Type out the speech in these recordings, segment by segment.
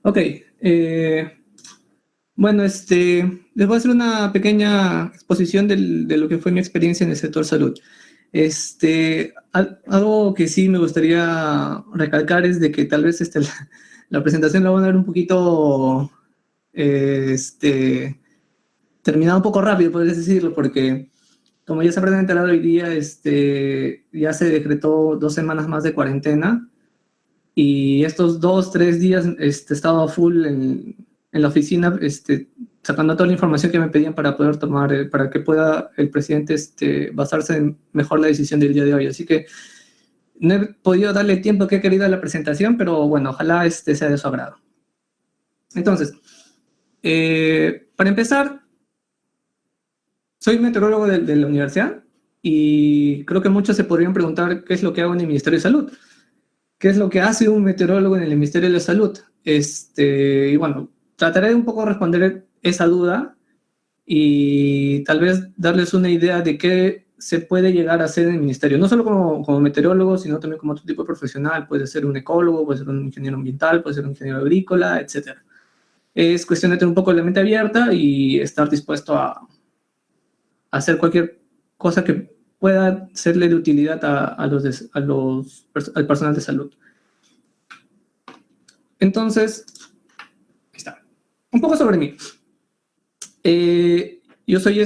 Ok, bueno, les voy a hacer una pequeña exposición de lo que fue mi experiencia en el sector salud. Algo que sí me gustaría recalcar es de que tal vez la presentación la van a ver un poquito terminada un poco rápido, podrías decirlo, porque como ya se habrán enterado hoy día, ya se decretó 2 semanas más de cuarentena y estos 2, 3 días he estado a full en la oficina, sacando toda la información que me pedían para poder tomar, para que pueda el presidente basarse en mejor la decisión del día de hoy. Así que no he podido darle el tiempo que he querido a la presentación, pero bueno, ojalá sea de su agrado. Entonces, para empezar, soy meteorólogo de la universidad y creo que muchos se podrían preguntar qué es lo que hago en el Ministerio de Salud. ¿Qué es lo que hace un meteorólogo en el Ministerio de Salud? Y bueno, trataré de un poco responder esa duda y tal vez darles una idea de qué se puede llegar a hacer en el ministerio, no solo como meteorólogo, sino también como otro tipo de profesional. Puede ser un ecólogo, puede ser un ingeniero ambiental, puede ser un ingeniero agrícola, etcétera. Es cuestión de tener un poco la mente abierta y estar dispuesto a hacer cualquier cosa que pueda serle de utilidad al personal de salud. Entonces, ahí está. Un poco sobre mí. Yo soy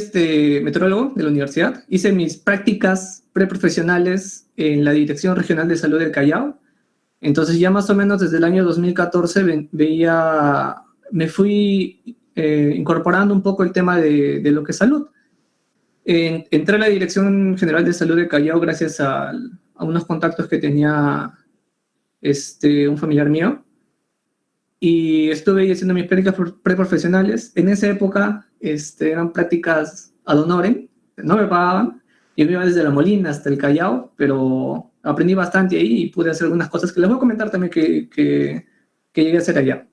meteorólogo de la universidad. Hice mis prácticas preprofesionales en la Dirección Regional de Salud del Callao. Entonces ya más o menos desde el año 2014 me fui incorporando un poco el tema de lo que es salud. Entré a la Dirección General de Salud del Callao gracias a unos contactos que tenía un familiar mío y estuve ahí haciendo mis prácticas preprofesionales. En esa época eran prácticas ad honorem, no me pagaban. Yo me iba desde La Molina hasta el Callao, pero aprendí bastante ahí y pude hacer algunas cosas que les voy a comentar también que llegué a hacer allá.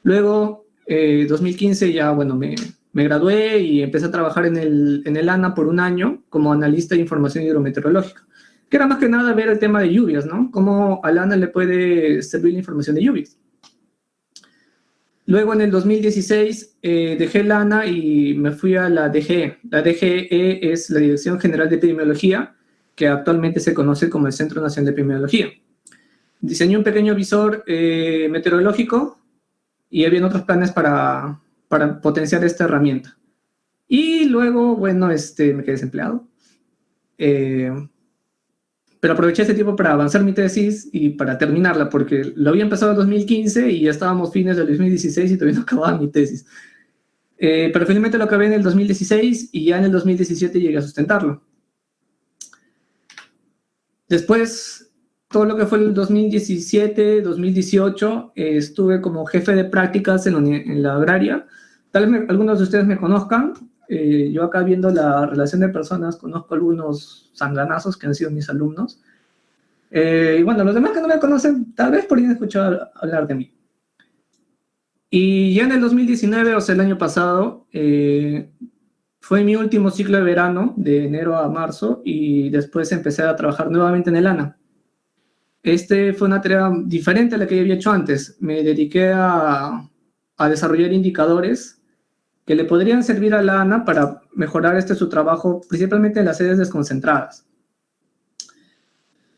Luego, 2015 ya, bueno, me gradué y empecé a trabajar en el ANA por un año como analista de información hidrometeorológica, que era más que nada ver el tema de lluvias, ¿no? Cómo al ANA le puede servir la información de lluvias. Luego en el 2016 dejé la ANA y me fui a la DGE. La DGE es la Dirección General de Epidemiología, que actualmente se conoce como el Centro Nacional de Epidemiología. Diseñé un pequeño visor meteorológico y había otros planes para potenciar esta herramienta. Y luego, bueno, me quedé desempleado. Eh, pero aproveché ese tiempo para avanzar mi tesis y para terminarla, porque lo había empezado en 2015 y ya estábamos fines del 2016 y todavía no acababa mi tesis. Pero finalmente lo acabé en el 2016 y ya en el 2017 llegué a sustentarlo. Después, todo lo que fue el 2017, 2018, estuve como jefe de prácticas en la agraria. Tal vez algunos de ustedes me conozcan. Yo acá viendo la relación de personas, conozco algunos sanganazos que han sido mis alumnos. Y bueno, los demás que no me conocen, tal vez podrían escuchar hablar de mí. Y ya en el 2019, o sea, el año pasado, fue mi último ciclo de verano, de enero a marzo, y después empecé a trabajar nuevamente en el ANA. Fue una tarea diferente a la que yo había hecho antes. Me dediqué a desarrollar indicadores que le podrían servir a la ANA para mejorar su trabajo, principalmente en las sedes desconcentradas.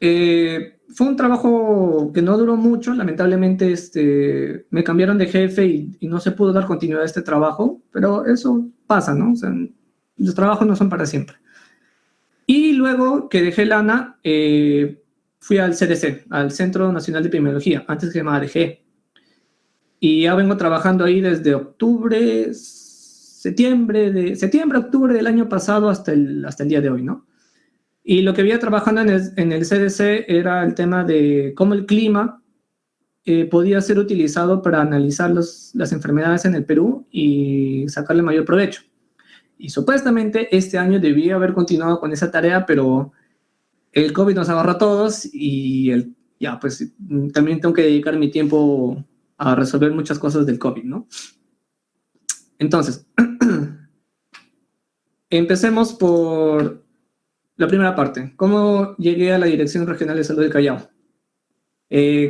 Fue un trabajo que no duró mucho, lamentablemente me cambiaron de jefe y no se pudo dar continuidad a este trabajo, pero eso pasa, ¿no? O sea, los trabajos no son para siempre. Y luego que dejé Lana, fui al CDC, al Centro Nacional de Epidemiología, antes se llamaba DG. Y ya vengo trabajando ahí desde septiembre, octubre del año pasado hasta el día de hoy, ¿no? Y lo que había trabajando en el CDC era el tema de cómo el clima podía ser utilizado para analizar las enfermedades en el Perú y sacarle mayor provecho. Y supuestamente este año debía haber continuado con esa tarea, pero el COVID nos agarró a todos y ya, pues también tengo que dedicar mi tiempo a resolver muchas cosas del COVID, ¿no? Entonces, empecemos por la primera parte. ¿Cómo llegué a la Dirección Regional de Salud del Callao?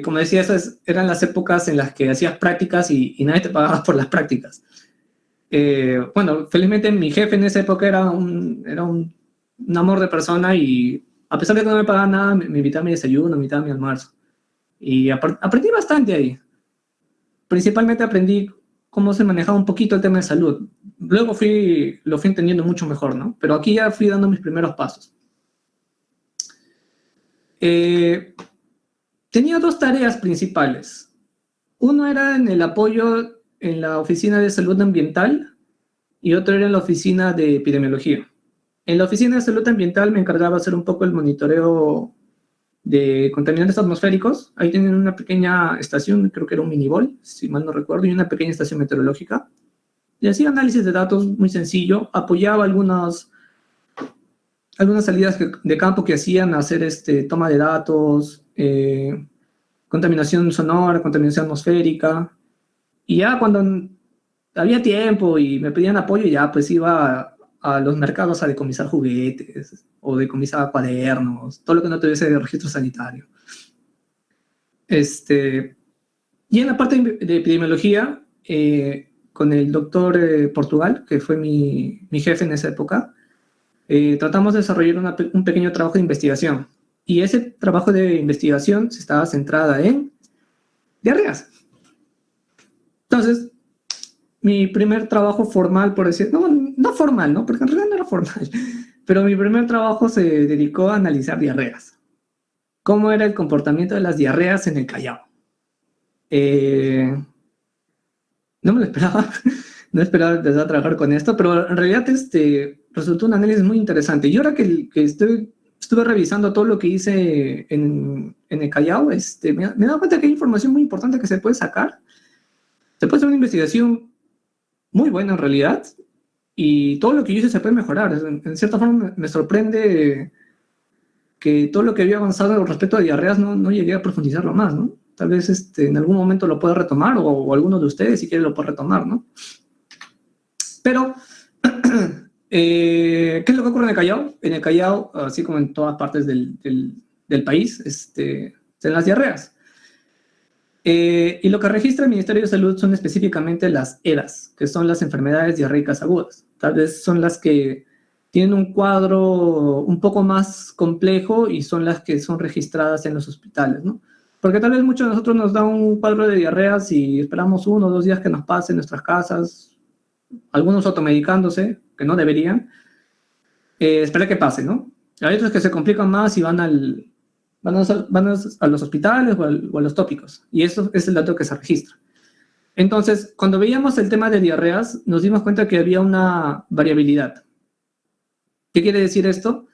Como decía, esas eran las épocas en las que hacías prácticas y nadie te pagaba por las prácticas. Bueno, felizmente mi jefe en esa época un amor de persona y a pesar de que no me pagaba nada, me invitaba a mi desayuno, me invitaba a mi almuerzo. Y aprendí bastante ahí. Principalmente aprendí cómo se manejaba un poquito el tema de salud. Luego lo fui entendiendo mucho mejor, ¿no? Pero aquí ya fui dando mis primeros pasos. Tenía dos tareas principales. Uno era en el apoyo en la oficina de salud ambiental y otro era en la oficina de epidemiología. En la oficina de salud ambiental me encargaba de hacer un poco el monitoreo de contaminantes atmosféricos. Ahí tienen una pequeña estación, creo que era un minibol, si mal no recuerdo, y una pequeña estación meteorológica. Y hacía análisis de datos muy sencillo, apoyaba algunas salidas de campo que hacían hacer toma de datos, contaminación sonora, contaminación atmosférica. Y ya cuando había tiempo y me pedían apoyo, ya pues iba a los mercados a decomisar juguetes o decomisar cuadernos, todo lo que no tuviese de registro sanitario. Y en la parte de epidemiología, con el doctor Portugal, que fue mi jefe en esa época, tratamos de desarrollar un pequeño trabajo de investigación. Y ese trabajo de investigación se estaba centrada en diarreas. Entonces, mi primer trabajo formal, por decir, no formal, ¿no? Porque en realidad no era formal, pero mi primer trabajo se dedicó a analizar diarreas. ¿Cómo era el comportamiento de las diarreas en el Callao? No me lo esperaba, no esperaba empezar a trabajar con esto, pero en realidad resultó un análisis muy interesante. Y ahora que estuve revisando todo lo que hice en el Callao, me he dado cuenta que hay información muy importante que se puede sacar. Se puede hacer una investigación muy buena en realidad, y todo lo que yo hice se puede mejorar. En cierta forma me sorprende que todo lo que había avanzado respecto a diarreas no llegué a profundizarlo más, ¿no? Tal vez en algún momento lo pueda retomar o alguno de ustedes, si quiere, lo puede retomar, ¿no? Pero, ¿qué es lo que ocurre en el Callao? En el Callao, así como en todas partes del país, en las diarreas. Y lo que registra el Ministerio de Salud son específicamente las EDAs, que son las enfermedades diarreicas agudas. Tal vez son las que tienen un cuadro un poco más complejo y son las que son registradas en los hospitales, ¿no? Porque tal vez muchos de nosotros nos da un cuadro de diarreas y esperamos 1 o 2 días que nos pase en nuestras casas, algunos automedicándose, que no deberían, espera que pase, ¿no? Hay otros que se complican más y van a los hospitales o a los tópicos, y eso es el dato que se registra. Entonces, cuando veíamos el tema de diarreas, nos dimos cuenta que había una variabilidad. ¿Qué quiere decir esto?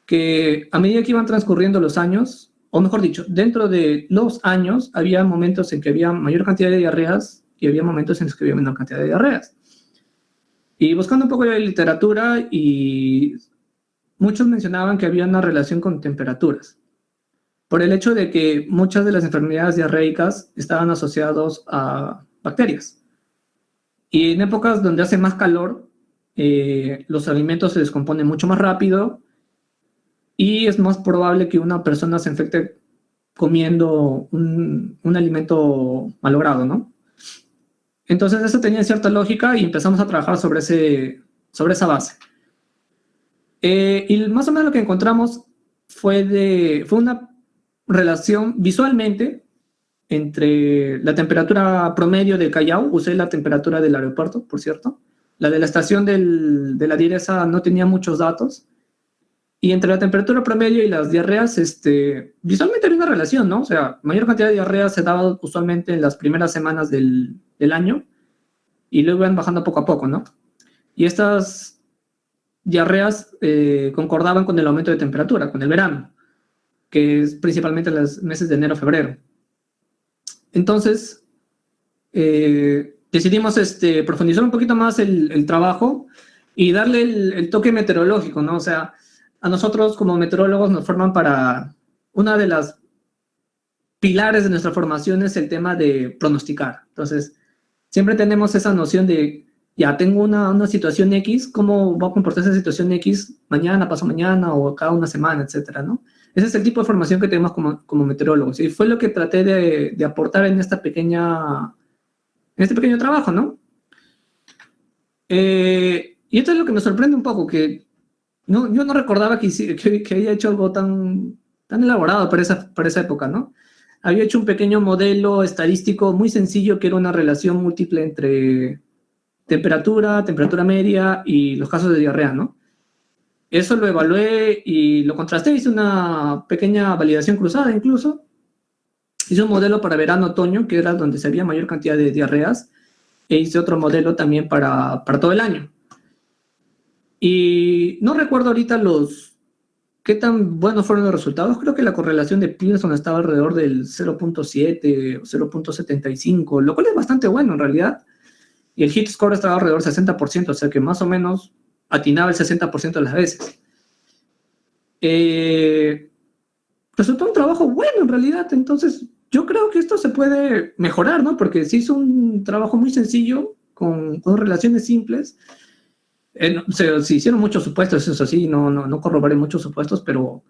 Que a medida que iban transcurriendo los años, o mejor dicho, dentro de los años, había momentos en que había mayor cantidad de diarreas y había momentos en los que había menor cantidad de diarreas. Y buscando un poco de literatura, y muchos mencionaban que había una relación con temperaturas, por el hecho de que muchas de las enfermedades diarreicas estaban asociadas a bacterias. Y en épocas donde hace más calor, los alimentos se descomponen mucho más rápido y es más probable que una persona se infecte comiendo un alimento malogrado, ¿no? Entonces eso tenía cierta lógica y empezamos a trabajar sobre esa base. Y más o menos lo que encontramos fue una relación visualmente entre la temperatura promedio del Callao. Usé la temperatura del aeropuerto, por cierto. La de la estación de la DIRESA no tenía muchos datos. Y entre la temperatura promedio y las diarreas, visualmente había una relación, ¿no? O sea, mayor cantidad de diarreas se daba usualmente en las primeras semanas del año y luego iban bajando poco a poco, ¿no? Y estas diarreas concordaban con el aumento de temperatura, con el verano, que es principalmente en los meses de enero a febrero. Entonces, decidimos profundizar un poquito más el trabajo y darle el toque meteorológico, ¿no? O sea, a nosotros como meteorólogos nos forman para una de las pilares de nuestra formación es el tema de pronosticar. Entonces, siempre tenemos esa noción de ya tengo una situación X, ¿cómo va a comportarse esa situación X mañana, pasado mañana o cada una semana, etcétera, ¿no? Ese es el tipo de formación que tenemos como meteorólogos. Y fue lo que traté de aportar en este pequeño trabajo, ¿no? Y esto es lo que me sorprende un poco, que yo no recordaba que había hecho algo tan elaborado para esa época, ¿no? Había hecho un pequeño modelo estadístico muy sencillo que era una relación múltiple entre temperatura media y los casos de diarrea, ¿no? Eso lo evalué y lo contrasté, hice una pequeña validación cruzada incluso. Hice un modelo para verano-otoño, que era donde se había mayor cantidad de diarreas, e hice otro modelo también para todo el año. Y no recuerdo ahorita qué tan buenos fueron los resultados. Creo que la correlación de Pearson estaba alrededor del 0.7 o 0.75, lo cual es bastante bueno en realidad. Y el hit score estaba alrededor del 60%, o sea que más o menos atinaba el 60% de las veces. Resultó un trabajo bueno en realidad, entonces yo creo que esto se puede mejorar, ¿no? Porque se hizo un trabajo muy sencillo, con relaciones simples. Se hicieron muchos supuestos, eso sí, no corroboré muchos supuestos, pero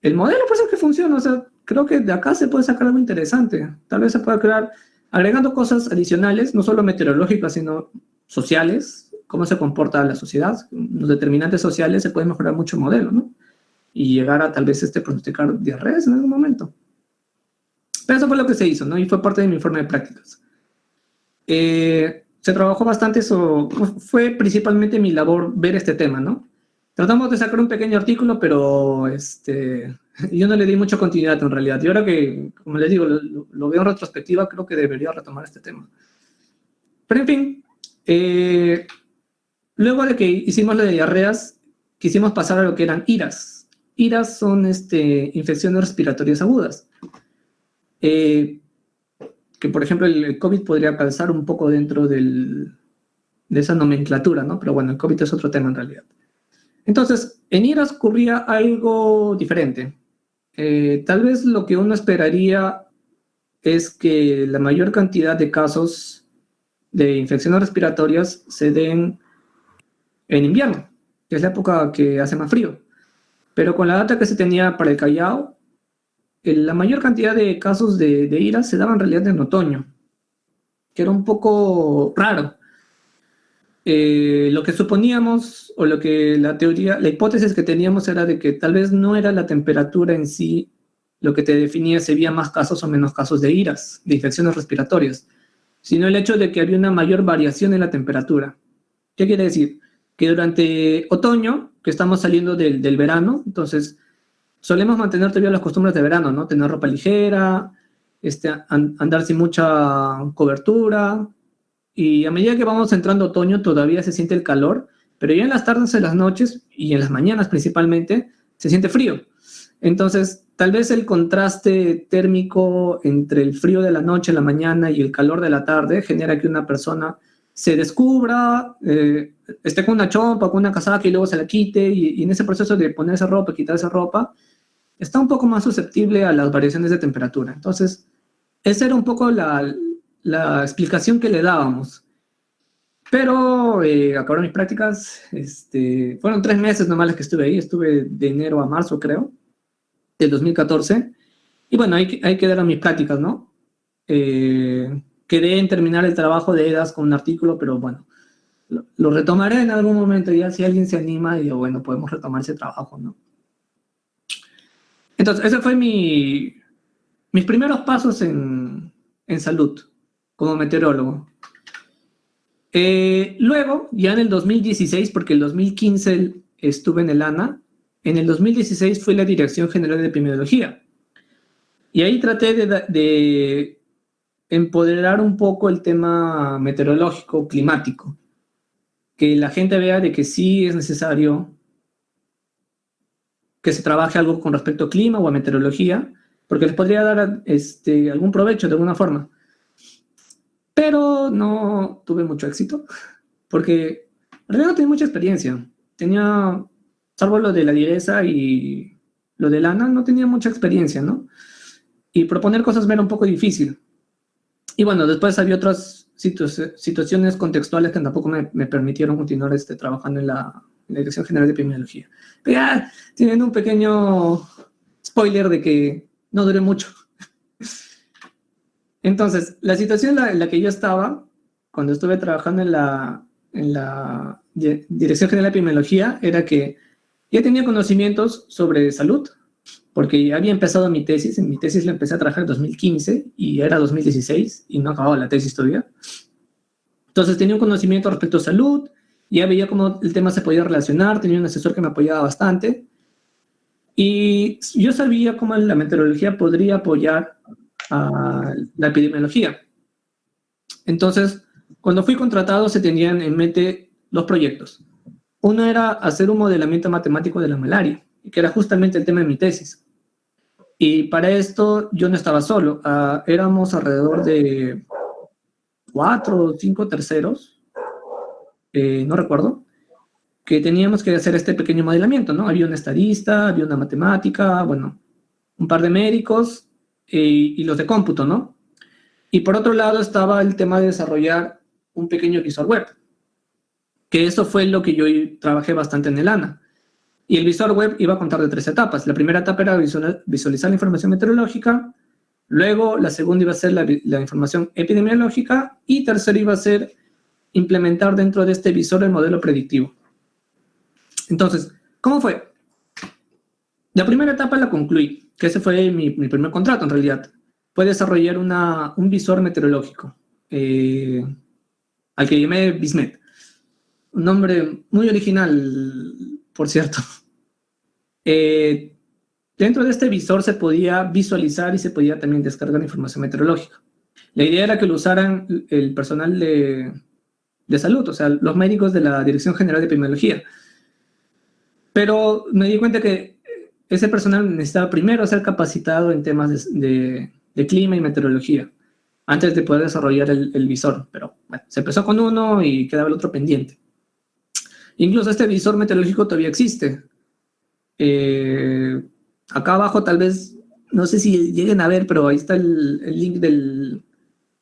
el modelo parece que funciona, o sea, creo que de acá se puede sacar algo interesante. Tal vez se pueda crear, agregando cosas adicionales, no solo meteorológicas, sino sociales, cómo se comporta la sociedad, los determinantes sociales, se puede mejorar mucho el modelo, ¿no? Y llegar a tal vez pronosticar diarreas en algún momento. Pero eso fue lo que se hizo, ¿no? Y fue parte de mi informe de prácticas. Se trabajó bastante eso, fue principalmente mi labor ver este tema, ¿no? Tratamos de sacar un pequeño artículo, pero yo no le di mucha continuidad en realidad. Y ahora que, como les digo, lo veo en retrospectiva, creo que debería retomar este tema. Pero en fin, luego de que hicimos lo de diarreas, quisimos pasar a lo que eran IRAS. IRAS son infecciones respiratorias agudas. Que por ejemplo el COVID podría calzar un poco dentro de esa nomenclatura, ¿no? Pero bueno, el COVID es otro tema en realidad. Entonces, en IRAS ocurría algo diferente. Tal vez lo que uno esperaría es que la mayor cantidad de casos de infecciones respiratorias se den en invierno, que es la época que hace más frío. Pero con la data que se tenía para el Callao, la mayor cantidad de casos de IRAS se daban en realidad en otoño, que era un poco raro. Lo que suponíamos, o lo que la hipótesis que teníamos era de que tal vez no era la temperatura en sí lo que te definía si había más casos o menos casos de IRAS, de infecciones respiratorias, sino el hecho de que había una mayor variación en la temperatura. ¿Qué quiere decir? Que durante otoño, que estamos saliendo del verano, entonces solemos mantener todavía las costumbres de verano, ¿no? Tener ropa ligera, andar sin mucha cobertura, y a medida que vamos entrando otoño todavía se siente el calor, pero ya en las tardes, en las noches y en las mañanas principalmente se siente frío. Entonces, tal vez el contraste térmico entre el frío de la noche, la mañana y el calor de la tarde genera que una persona se descubra, esté con una chompa, con una casaca y luego se la quite, y en ese proceso de ponerse ropa, quitarse ropa, está un poco más susceptible a las variaciones de temperatura. Entonces, esa era un poco la explicación que le dábamos. Pero acabaron mis prácticas, fueron 3 meses nomás las que estuve ahí, estuve de enero a marzo, creo, del 2014, y bueno, ahí quedaron mis prácticas, ¿no? Quedé en terminar el trabajo de EDAS con un artículo, pero bueno, lo retomaré en algún momento, ya si alguien se anima, y yo, bueno, podemos retomar ese trabajo, ¿no? Entonces, ese fue mis primeros pasos en salud, como meteorólogo. Luego, ya en el 2016, porque el 2015 estuve en el ANA, en el 2016 fui la Dirección General de Epidemiología. Y ahí traté de empoderar un poco el tema meteorológico, climático. Que la gente vea de que sí es necesario que se trabaje algo con respecto a clima o a meteorología, porque les podría dar algún provecho de alguna forma. Pero no tuve mucho éxito, porque en realidad no tenía mucha experiencia. Salvo lo de la direza y lo de lana, no tenía mucha experiencia, ¿no? Y proponer cosas me era un poco difícil. Y bueno, después había otras situaciones contextuales que tampoco me permitieron continuar trabajando en la Dirección General de Epidemiología. Pero ya tienen un pequeño spoiler de que no duré mucho. Entonces, la situación en la que yo estaba, cuando estuve trabajando en la Dirección General de Epidemiología, era que ya tenía conocimientos sobre salud, porque ya había empezado mi tesis. En mi tesis la empecé a trabajar en 2015 y era 2016 y no acababa la tesis todavía. Entonces tenía un conocimiento respecto a salud, ya veía cómo el tema se podía relacionar, tenía un asesor que me apoyaba bastante y yo sabía cómo la meteorología podría apoyar a la epidemiología. Entonces, cuando fui contratado se tenían en mente dos proyectos. Uno era hacer un modelamiento matemático de la malaria, que era justamente el tema de mi tesis. Y para esto yo no estaba solo, éramos alrededor de 4 o 5 terceros, no recuerdo, que teníamos que hacer este pequeño modelamiento, ¿no? Había un estadista, había una matemática, bueno, un par de médicos y los de cómputo, ¿no? Y por otro lado estaba el tema de desarrollar un pequeño visor web, que eso fue lo que yo trabajé bastante en el ANA. Y el visor web iba a contar de 3 etapas. La primera etapa era visualizar la información meteorológica, luego la segunda iba a ser la información epidemiológica y tercero iba a ser implementar dentro de este visor el modelo predictivo. Entonces, ¿cómo fue? La primera etapa la concluí, que ese fue mi primer contrato en realidad. Fue desarrollar un visor meteorológico, al que llamé Vismet. Un nombre muy original, por cierto. Dentro de este visor se podía visualizar y se podía también descargar información meteorológica. La idea era que lo usaran el personal de salud, o sea, los médicos de la Dirección General de Epidemiología. Pero me di cuenta que ese personal necesitaba primero ser capacitado en temas de clima y meteorología, antes de poder desarrollar el visor. Pero bueno, se empezó con uno y quedaba el otro pendiente. Incluso este visor meteorológico todavía existe. Acá abajo tal vez, no sé si lleguen a ver, pero ahí está el link del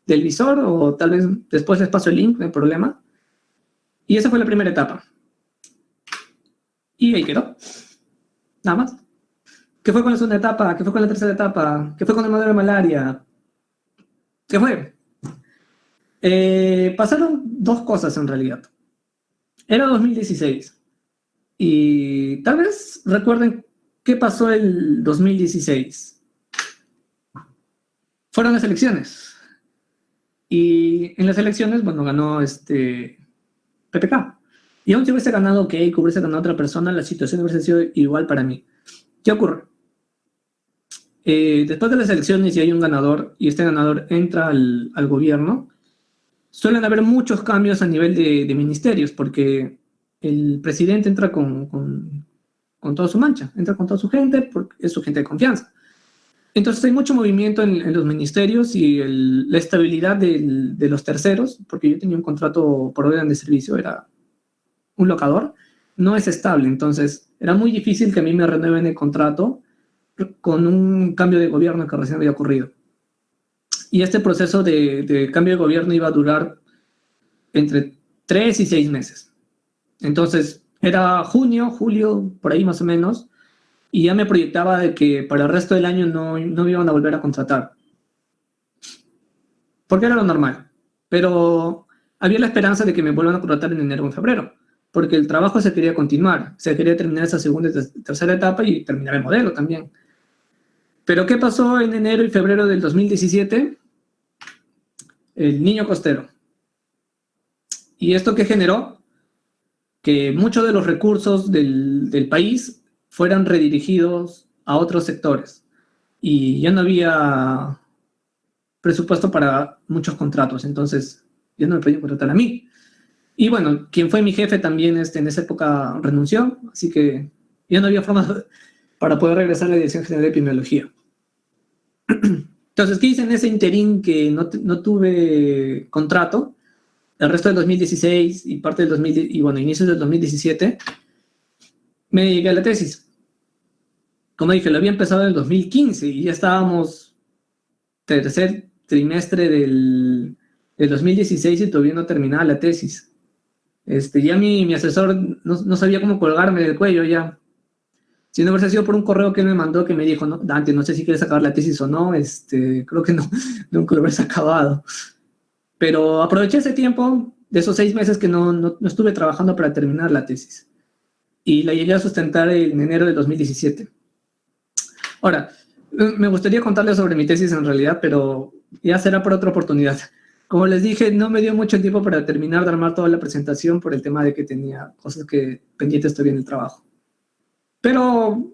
visor, o tal vez después les paso el link, no hay problema. Y esa fue la primera etapa. Y ahí quedó. Nada más. ¿Qué fue con la segunda etapa? ¿Qué fue con la tercera etapa? ¿Qué fue con el modelo de malaria? ¿Qué fue? Pasaron dos cosas en realidad. Era 2016. Y tal vez recuerden qué pasó el 2016. Fueron las elecciones. Y en las elecciones, bueno, ganó PPK. Y aún si hubiese ganado que hubiese ganado otra persona, la situación hubiese sido igual para mí. ¿Qué ocurre? Después de las elecciones, y hay un ganador, y este ganador entra al gobierno, suelen haber muchos cambios a nivel de ministerios, porque el presidente entra con toda su mancha, entra con toda su gente, porque es su gente de confianza. Entonces hay mucho movimiento en los ministerios y la estabilidad de los terceros, porque yo tenía un contrato por orden de servicio, era un locador, no es estable. Entonces era muy difícil que a mí me renueven el contrato con un cambio de gobierno que recién había ocurrido. Y este proceso de cambio de gobierno iba a durar entre 3 y 6 meses. Entonces era junio, julio, por ahí más o menos, y ya me proyectaba de que para el resto del año no me iban a volver a contratar. Porque era lo normal. Pero había la esperanza de que me vuelvan a contratar en enero o en febrero, porque el trabajo se quería continuar, se quería terminar esa segunda y tercera etapa y terminar el modelo también. Pero ¿qué pasó en enero y febrero del 2017? El niño costero. ¿Y esto qué generó? Que muchos de los recursos del país fueran redirigidos a otros sectores. Y ya no había presupuesto para muchos contratos, entonces ya no me podían contratar a mí. Y bueno, quien fue mi jefe también en esa época renunció, así que ya no había forma para poder regresar a la Dirección General de Epidemiología. Entonces, ¿qué hice en ese interín que no tuve contrato? El resto del 2016 y parte del inicios del 2017, me dediqué a la tesis. Como dije, lo había empezado en el 2015 y ya estábamos tercer trimestre del de 2016 y todavía no terminaba la tesis. Ya mi asesor no sabía cómo colgarme del cuello ya. Si no hubiese sido por un correo que él me mandó que me dijo, no, Dante, no sé si quieres acabar la tesis o no, creo que no, nunca lo hubiese acabado. Pero aproveché ese tiempo, de esos 6 meses que no estuve trabajando para terminar la tesis. Y la llegué a sustentar en enero de 2017. Ahora, me gustaría contarles sobre mi tesis en realidad, pero ya será por otra oportunidad. Como les dije, no me dio mucho tiempo para terminar de armar toda la presentación por el tema de que tenía cosas que pendientes todavía en el trabajo. Pero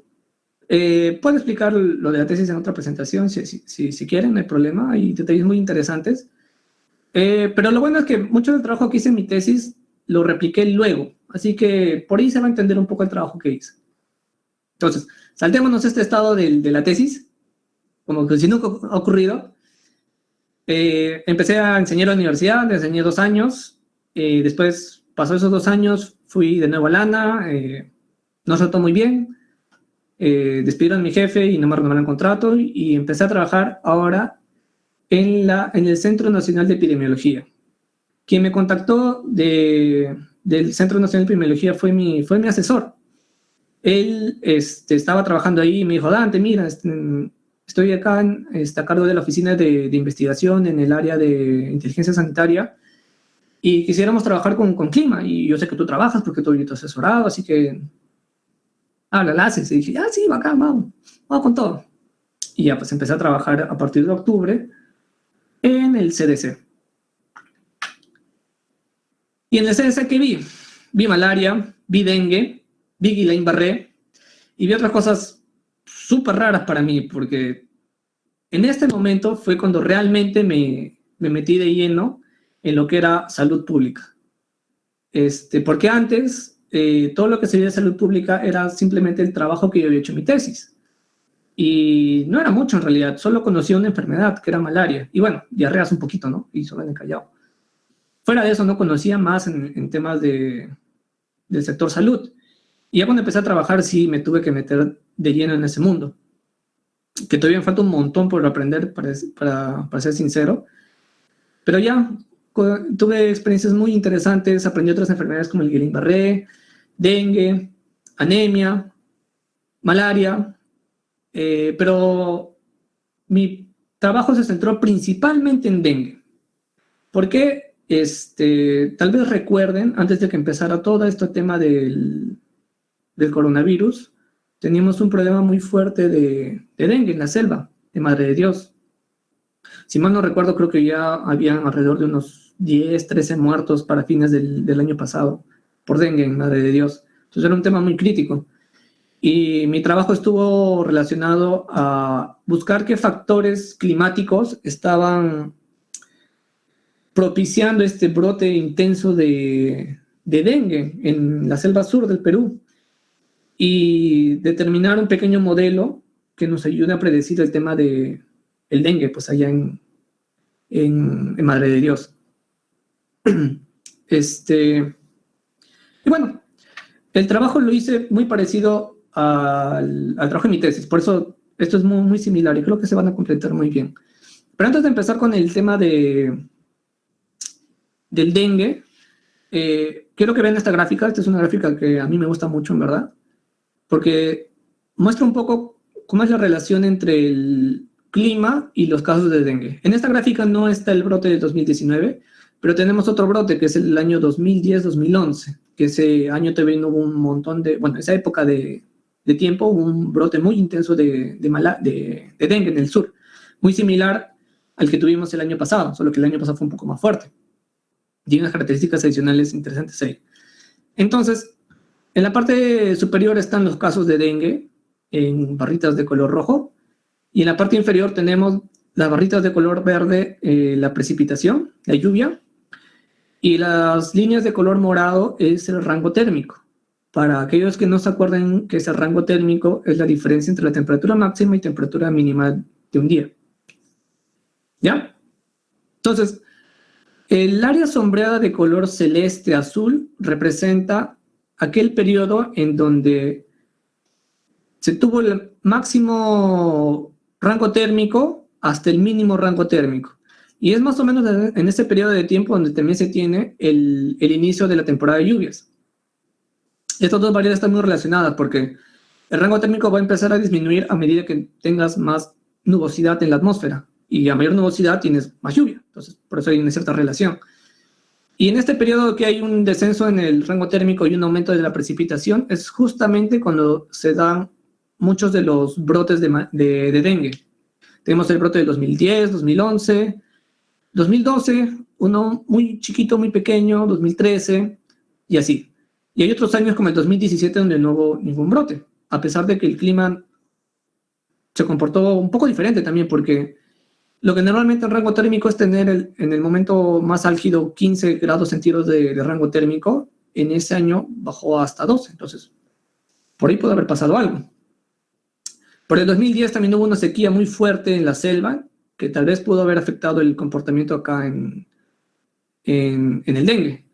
puedo explicar lo de la tesis en otra presentación si quieren, no hay problema. Hay detalles muy interesantes. Pero lo bueno es que mucho del trabajo que hice en mi tesis lo repliqué luego. Así que por ahí se va a entender un poco el trabajo que hice. Entonces, saltémonos este estado de la tesis, como que si nunca ha ocurrido. Empecé a enseñar a la universidad, enseñé 2 años. Después pasó esos 2 años, fui de nuevo a Lana. No se trató muy bien. Despidieron a mi jefe y no me renovaron el contrato. Y empecé a trabajar ahora en el Centro Nacional de Epidemiología. Quien me contactó del Centro Nacional de Epidemiología fue mi asesor. Él estaba trabajando ahí y me dijo, Dante, mira, estoy acá a cargo de la oficina de investigación en el área de inteligencia sanitaria y quisiéramos trabajar con clima. Y yo sé que tú trabajas porque tú eres asesorado, así que la haces. Y dije, sí, bacán, vamos con todo. Y ya, pues empecé a trabajar a partir de octubre en el CDC. Y en el CDC, ¿qué vi? Vi malaria, vi dengue, vi Guillain-Barré y vi otras cosas súper raras para mí, porque en este momento fue cuando realmente me metí de lleno en lo que era salud pública. Porque antes, todo lo que se veía de salud pública era simplemente el trabajo que yo había hecho en mi tesis. Y no era mucho en realidad, solo conocía una enfermedad, que era malaria. Y bueno, diarreas un poquito, ¿no? Y solo en el Callao. Fuera de eso, no conocía más en temas del sector salud. Y ya cuando empecé a trabajar, sí, me tuve que meter de lleno en ese mundo. Que todavía me falta un montón por aprender, para ser sincero. Pero ya tuve experiencias muy interesantes, aprendí otras enfermedades como el Guillain-Barré, dengue, anemia, malaria, pero mi trabajo se centró principalmente en dengue. ¿Por qué? Tal vez recuerden, antes de que empezara todo este tema del coronavirus, teníamos un problema muy fuerte de dengue en la selva, de Madre de Dios. Si mal no recuerdo, creo que ya habían alrededor de unos 10, 13 muertos para fines del año pasado por dengue en Madre de Dios. Entonces era un tema muy crítico. Y mi trabajo estuvo relacionado a buscar qué factores climáticos estaban propiciando este brote intenso de dengue en la selva sur del Perú y determinar un pequeño modelo que nos ayude a predecir el tema del dengue, pues allá en Madre de Dios. Y bueno, el trabajo lo hice muy parecido al trabajo de mi tesis, por eso esto es muy, muy similar y creo que se van a completar muy bien. Pero antes de empezar con el tema del dengue, quiero que vean esta gráfica. Esta es una gráfica que a mí me gusta mucho, en verdad, porque muestra un poco cómo es la relación entre el clima y los casos de dengue. En esta gráfica no está el brote de 2019, pero tenemos otro brote que es el año 2010-2011, que ese año también hubo un montón esa época de tiempo hubo un brote muy intenso de dengue en el sur, muy similar al que tuvimos el año pasado, solo que el año pasado fue un poco más fuerte. Y unas características adicionales interesantes ahí. Entonces, en la parte superior están los casos de dengue en barritas de color rojo y en la parte inferior tenemos las barritas de color verde, la precipitación, la lluvia, y las líneas de color morado es el rango térmico. Para aquellos que no se acuerden que ese rango térmico es la diferencia entre la temperatura máxima y temperatura mínima de un día. ¿Ya? Entonces, el área sombreada de color celeste azul representa aquel periodo en donde se tuvo el máximo rango térmico hasta el mínimo rango térmico. Y es más o menos en este periodo de tiempo donde también se tiene el inicio de la temporada de lluvias. Estas dos variables están muy relacionadas porque el rango térmico va a empezar a disminuir a medida que tengas más nubosidad en la atmósfera. Y a mayor nubosidad tienes más lluvia. Entonces, por eso hay una cierta relación. Y en este periodo que hay un descenso en el rango térmico y un aumento de la precipitación, es justamente cuando se dan muchos de los brotes de dengue. Tenemos el brote de 2010, 2011, 2012, uno muy chiquito, muy pequeño, 2013, y así. Y hay otros años como el 2017 donde no hubo ningún brote, a pesar de que el clima se comportó un poco diferente también, porque lo que normalmente en rango térmico es tener en el momento más álgido 15 grados centígrados de rango térmico, en ese año bajó hasta 12, entonces por ahí puede haber pasado algo. Por el 2010 también hubo una sequía muy fuerte en la selva, que tal vez pudo haber afectado el comportamiento acá en el dengue.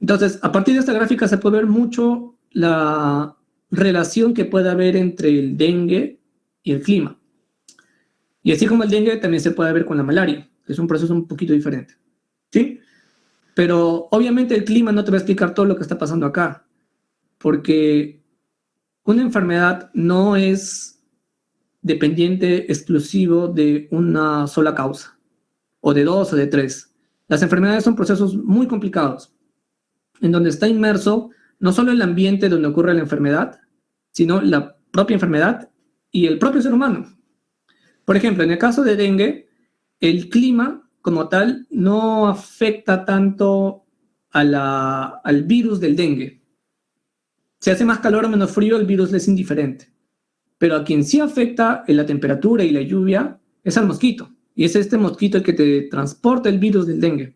Entonces, a partir de esta gráfica se puede ver mucho la relación que puede haber entre el dengue y el clima. Y así como el dengue, también se puede ver con la malaria, que es un proceso un poquito diferente. ¿Sí? Pero obviamente el clima no te va a explicar todo lo que está pasando acá, porque una enfermedad no es dependiente exclusivo de una sola causa, o de dos o de tres. Las enfermedades son procesos muy complicados, en donde está inmerso no solo el ambiente donde ocurre la enfermedad, sino la propia enfermedad y el propio ser humano. Por ejemplo, en el caso de dengue, el clima como tal no afecta tanto al virus del dengue. Si hace más calor o menos frío, el virus le es indiferente. Pero a quien sí afecta en la temperatura y la lluvia es al mosquito. Y es este mosquito el que te transporta el virus del dengue.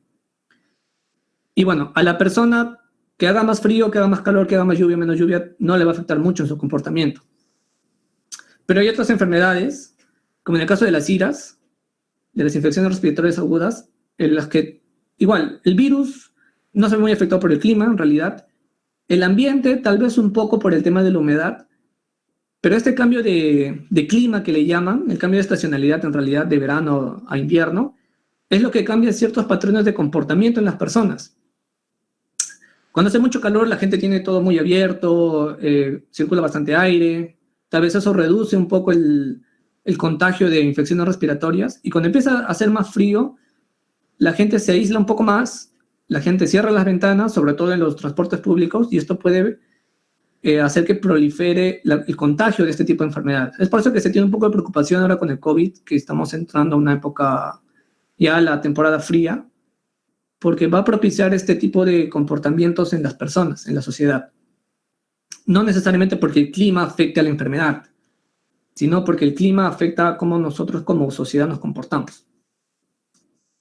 Y bueno, a la persona que haga más frío, que haga más calor, que haga más lluvia, menos lluvia, no le va a afectar mucho en su comportamiento. Pero hay otras enfermedades, como en el caso de las IRAS, de las infecciones respiratorias agudas, en las que igual el virus no se ve muy afectado por el clima, en realidad. El ambiente, tal vez un poco por el tema de la humedad, pero este cambio de clima que le llaman, el cambio de estacionalidad en realidad de verano a invierno, es lo que cambia ciertos patrones de comportamiento en las personas. Cuando hace mucho calor, la gente tiene todo muy abierto, circula bastante aire, tal vez eso reduce un poco el contagio de infecciones respiratorias, y cuando empieza a hacer más frío, la gente se aísla un poco más, la gente cierra las ventanas, sobre todo en los transportes públicos, y esto puede hacer que prolifere el contagio de este tipo de enfermedades. Es por eso que se tiene un poco de preocupación ahora con el COVID, que estamos entrando a una época, ya la temporada fría, porque va a propiciar este tipo de comportamientos en las personas, en la sociedad. No necesariamente porque el clima afecte a la enfermedad, sino porque el clima afecta a cómo nosotros como sociedad nos comportamos.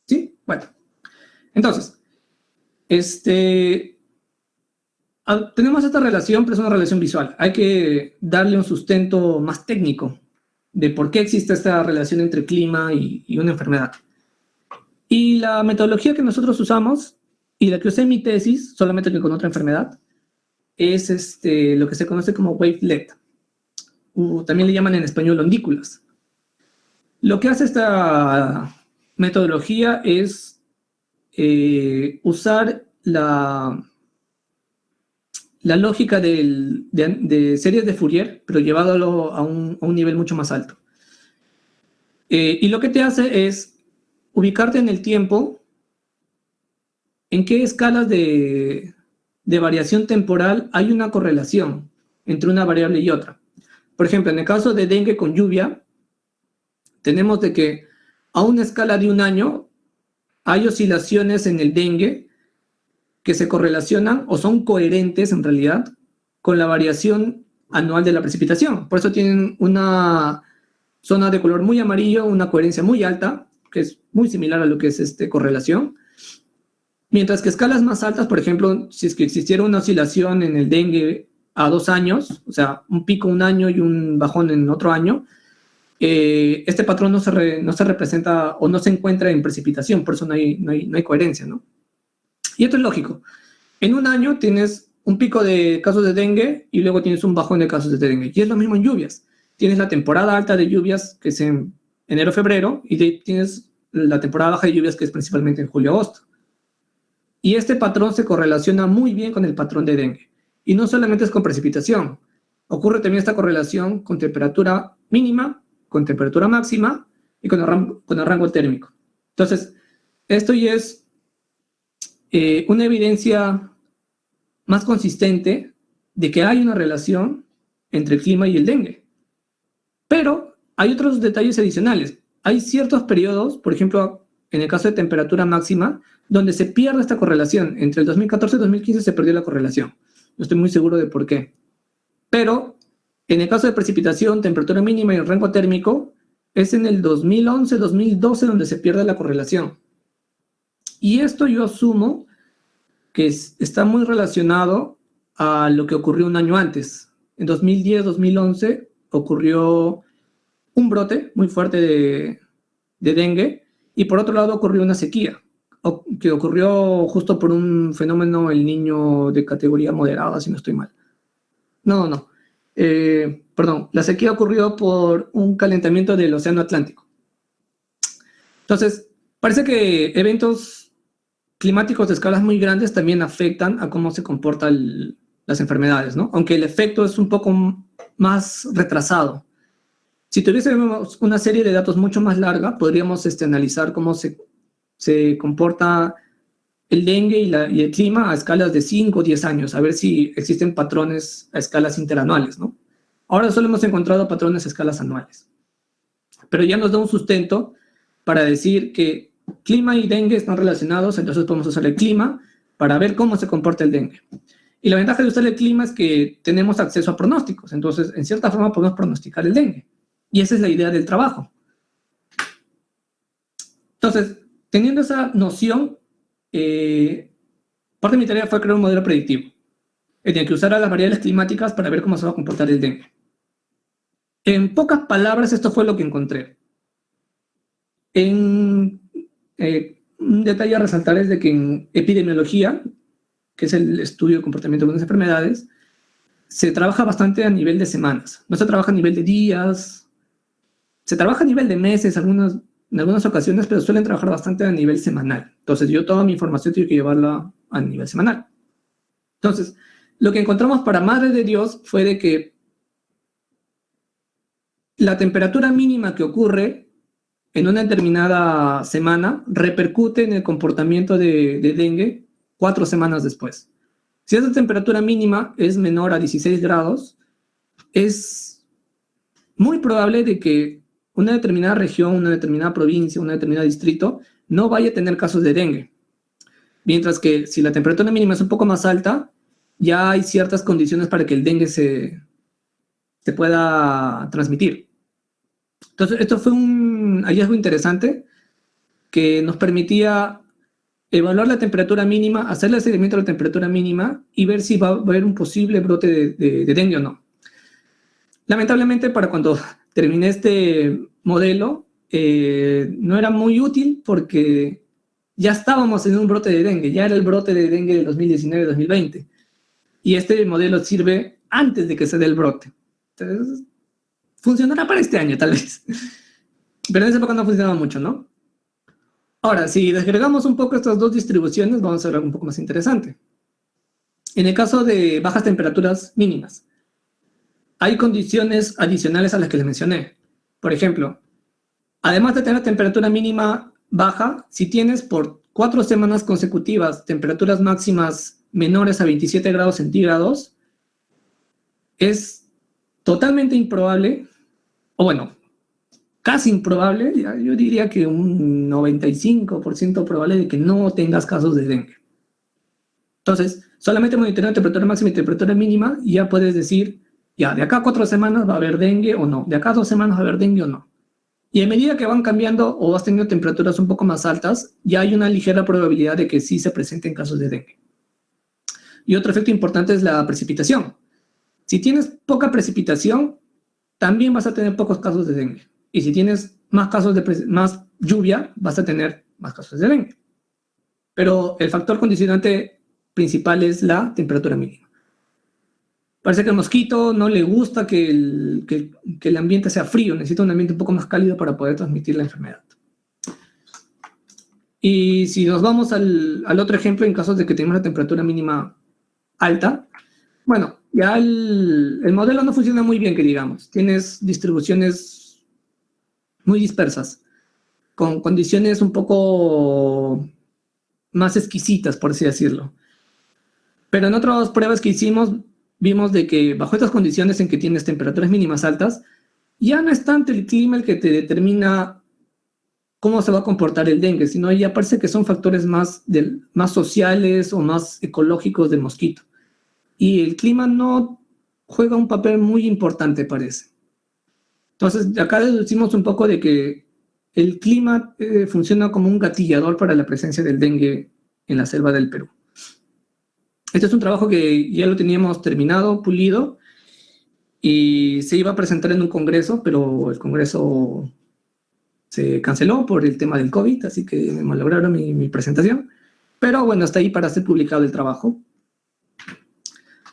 ¿Sí? Bueno. Entonces, tenemos esta relación, pero es una relación visual. Hay que darle un sustento más técnico de por qué existe esta relación entre clima y una enfermedad. Y la metodología que nosotros usamos, y la que usé en mi tesis, solamente que con otra enfermedad, es lo que se conoce como wavelet. También le llaman en español ondículas. Lo que hace esta metodología es usar la lógica de series de Fourier, pero llevándolo a un nivel mucho más alto. Y lo que te hace es ubicarte en el tiempo, en qué escalas de variación temporal hay una correlación entre una variable y otra. Por ejemplo, en el caso de dengue con lluvia, tenemos de que a una escala de un año hay oscilaciones en el dengue que se correlacionan o son coherentes en realidad con la variación anual de la precipitación. Por eso tienen una zona de color muy amarillo, una coherencia muy alta, que es muy similar a lo que es correlación. Mientras que escalas más altas, por ejemplo, si es que existiera una oscilación en el dengue a 2 años, o sea, un pico un año y un bajón en otro año, este patrón no se representa o no se encuentra en precipitación, por eso no hay coherencia, ¿no? Y esto es lógico. En un año tienes un pico de casos de dengue y luego tienes un bajón de casos de dengue. Y es lo mismo en lluvias. Tienes la temporada alta de lluvias, que es en enero-febrero, y tienes la temporada baja de lluvias, que es principalmente en julio-agosto. Y este patrón se correlaciona muy bien con el patrón de dengue. Y no solamente es con precipitación, ocurre también esta correlación con temperatura mínima, con temperatura máxima y con el rango térmico. Entonces, esto ya es una evidencia más consistente de que hay una relación entre el clima y el dengue. Pero hay otros detalles adicionales. Hay ciertos periodos, por ejemplo, en el caso de temperatura máxima, donde se pierde esta correlación. Entre el 2014 y 2015 se perdió la correlación. No estoy muy seguro de por qué. Pero en el caso de precipitación, temperatura mínima y el rango térmico, es en el 2011-2012 donde se pierde la correlación. Y esto yo asumo que está muy relacionado a lo que ocurrió un año antes. En 2010-2011 ocurrió un brote muy fuerte de dengue, y por otro lado ocurrió una sequía, que ocurrió justo por un fenómeno El Niño de categoría moderada, si no estoy mal. No. Perdón, la sequía ocurrió por un calentamiento del Océano Atlántico. Entonces, parece que eventos climáticos de escalas muy grandes también afectan a cómo se comportan las enfermedades, ¿no? Aunque el efecto es un poco más retrasado. Si tuviésemos una serie de datos mucho más larga, podríamos analizar cómo se comporta el dengue y el clima a escalas de 5 o 10 años, a ver si existen patrones a escalas interanuales, ¿no? Ahora solo hemos encontrado patrones a escalas anuales. Pero ya nos da un sustento para decir que clima y dengue están relacionados, entonces podemos usar el clima para ver cómo se comporta el dengue. Y la ventaja de usar el clima es que tenemos acceso a pronósticos, entonces en cierta forma podemos pronosticar el dengue. Y esa es la idea del trabajo. Entonces, teniendo esa noción, parte de mi tarea fue crear un modelo predictivo, en el que usara las variables climáticas para ver cómo se va a comportar el dengue. En pocas palabras, esto fue lo que encontré. Un detalle a resaltar es de que en epidemiología, que es el estudio del comportamiento de algunas enfermedades, se trabaja bastante a nivel de semanas. No se trabaja a nivel de días, se trabaja a nivel de meses en algunas ocasiones, pero suelen trabajar bastante a nivel semanal. Entonces, yo toda mi información tengo que llevarla a nivel semanal. Entonces, lo que encontramos para Madre de Dios fue de que la temperatura mínima que ocurre en una determinada semana repercute en el comportamiento de dengue 4 semanas después. Si esa temperatura mínima es menor a 16 grados, es muy probable de que una determinada región, una determinada provincia, un determinado distrito no vaya a tener casos de dengue. Mientras que si la temperatura mínima es un poco más alta, ya hay ciertas condiciones para que el dengue se pueda transmitir. Entonces, esto fue un hallazgo interesante que nos permitía evaluar la temperatura mínima, hacerle el seguimiento a la temperatura mínima y ver si va a haber un posible brote de dengue o no. Lamentablemente, para cuando terminé este modelo, no era muy útil porque ya estábamos en un brote de dengue, ya era el brote de dengue del 2019-2020. Y este modelo sirve antes de que se dé el brote. Entonces, funcionará para este año, tal vez. Pero en esa época no funcionaba mucho, ¿no? Ahora, si desagregamos un poco estas dos distribuciones, vamos a ver algo un poco más interesante. En el caso de bajas temperaturas mínimas, hay condiciones adicionales a las que les mencioné. Por ejemplo, además de tener temperatura mínima baja, si tienes por 4 semanas consecutivas temperaturas máximas menores a 27 grados centígrados, es totalmente improbable, o bueno, casi improbable, yo diría que un 95% probable de que no tengas casos de dengue. Entonces, solamente monitoreando temperatura máxima y temperatura mínima, ya puedes decir, ya, de acá a 4 semanas va a haber dengue o no, de acá a 2 semanas va a haber dengue o no. Y a medida que van cambiando o vas teniendo temperaturas un poco más altas, ya hay una ligera probabilidad de que sí se presenten casos de dengue. Y otro efecto importante es la precipitación. Si tienes poca precipitación, también vas a tener pocos casos de dengue. Y si tienes más casos más lluvia, vas a tener más casos de dengue. Pero el factor condicionante principal es la temperatura mínima. Parece que al mosquito no le gusta que el ambiente sea frío, necesita un ambiente un poco más cálido para poder transmitir la enfermedad. Y si nos vamos al otro ejemplo, en casos de que tenemos la temperatura mínima alta, bueno, ya el modelo no funciona muy bien, que digamos. Tienes distribuciones muy dispersas, con condiciones un poco más exquisitas, por así decirlo. Pero en otras pruebas que hicimos, vimos de que bajo estas condiciones en que tienes temperaturas mínimas altas, ya no es tanto el clima el que te determina cómo se va a comportar el dengue, sino ya parece que son factores más sociales o más ecológicos del mosquito. Y el clima no juega un papel muy importante, parece. Entonces, acá deducimos un poco de que el clima funciona como un gatillador para la presencia del dengue en la selva del Perú. Este es un trabajo que ya lo teníamos terminado, pulido, y se iba a presentar en un congreso, pero el congreso se canceló por el tema del COVID, así que me malograron mi presentación. Pero bueno, está ahí para ser publicado el trabajo.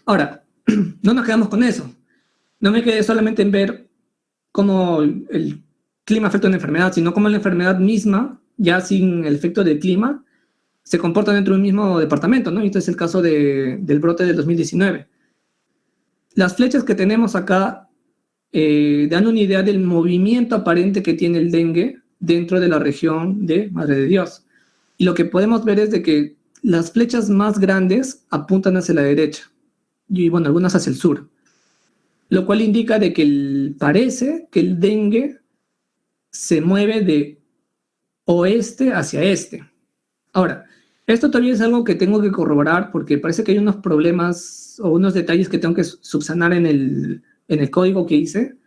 Ahora, no nos quedamos con eso. No me quedé solamente en ver cómo el clima afecta a una enfermedad, sino cómo la enfermedad misma, ya sin el efecto del clima, se comporta dentro de un mismo departamento, ¿no? Y este es el caso del brote del 2019. Las flechas que tenemos acá dan una idea del movimiento aparente que tiene el dengue dentro de la región de Madre de Dios. Y lo que podemos ver es de que las flechas más grandes apuntan hacia la derecha y, bueno, algunas hacia el sur, lo cual indica de que parece que el dengue se mueve de oeste hacia este. Ahora, esto todavía es algo que tengo que corroborar porque parece que hay unos problemas o unos detalles que tengo que subsanar en el código que hice,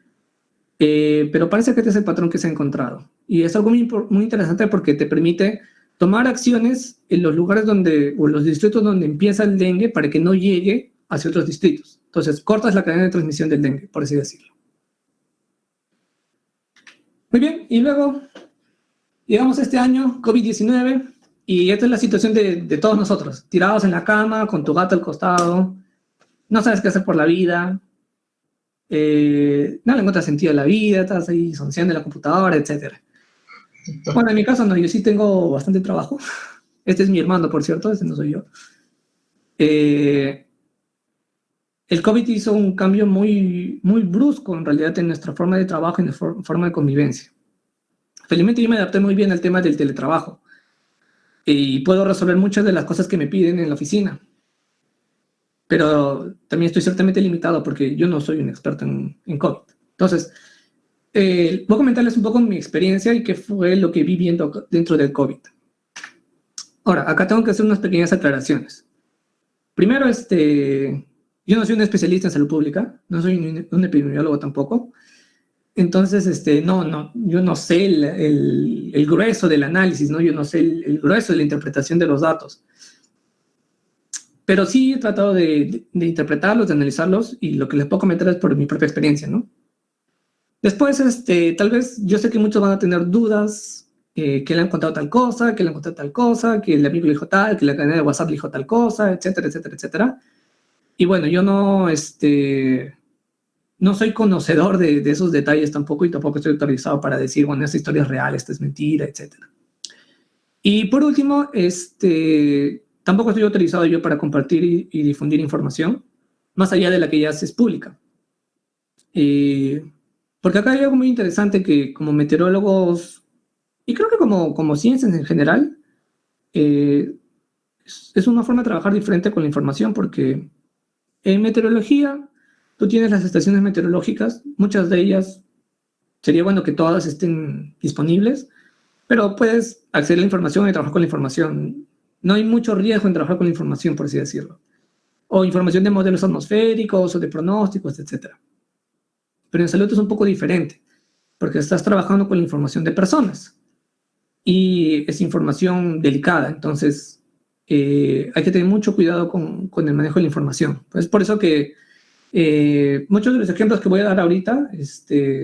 pero parece que este es el patrón que se ha encontrado. Y es algo muy interesante porque te permite tomar acciones en los lugares donde, o en los distritos donde empieza el dengue para que no llegue hacia otros distritos. Entonces, cortas la cadena de transmisión del dengue, por así decirlo. Muy bien, y luego llegamos a este año, COVID-19, y esta es la situación de todos nosotros, tirados en la cama, con tu gato al costado, no sabes qué hacer por la vida, no le encuentras sentido a la vida, estás ahí sonceando en la computadora, etc. Bueno, en mi caso no, yo sí tengo bastante trabajo. Este es mi hermano, por cierto, este no soy yo. El COVID hizo un cambio muy, muy brusco, en realidad, en nuestra forma de trabajo y en nuestra forma de convivencia. Felizmente yo me adapté muy bien al tema del teletrabajo y puedo resolver muchas de las cosas que me piden en la oficina. Pero también estoy ciertamente limitado porque yo no soy un experto en COVID. Entonces, voy a comentarles un poco mi experiencia y qué fue lo que vi viendo dentro del COVID. Ahora, acá tengo que hacer unas pequeñas aclaraciones. Primero, yo no soy un especialista en salud pública, no soy un epidemiólogo tampoco. Entonces, yo no sé el grueso del análisis, ¿no? Yo no sé el grueso de la interpretación de los datos. Pero sí he tratado de interpretarlos, de analizarlos, y lo que les puedo comentar es por mi propia experiencia, ¿no? Después, tal vez yo sé que muchos van a tener dudas, que le han contado tal cosa, que le han contado tal cosa, que el amigo le dijo tal, que la cadena de WhatsApp le dijo tal cosa, etcétera, etcétera, etcétera. Y bueno, yo no soy conocedor de esos detalles tampoco, y tampoco estoy autorizado para decir, bueno, esta historia es real, esta es mentira, etcétera. Y por último, tampoco estoy autorizado yo para compartir y difundir información más allá de la que ya se es pública. Porque acá hay algo muy interesante que como meteorólogos, y creo que como ciencias en general, es una forma de trabajar diferente con la información, porque en meteorología tú tienes las estaciones meteorológicas, muchas de ellas sería bueno que todas estén disponibles, pero puedes acceder a la información y trabajar con la información. No hay mucho riesgo en trabajar con la información, por así decirlo. O información de modelos atmosféricos o de pronósticos, etc. Pero en salud es un poco diferente, porque estás trabajando con la información de personas y es información delicada, entonces hay que tener mucho cuidado con el manejo de la información. Es por eso que muchos de los ejemplos que voy a dar ahorita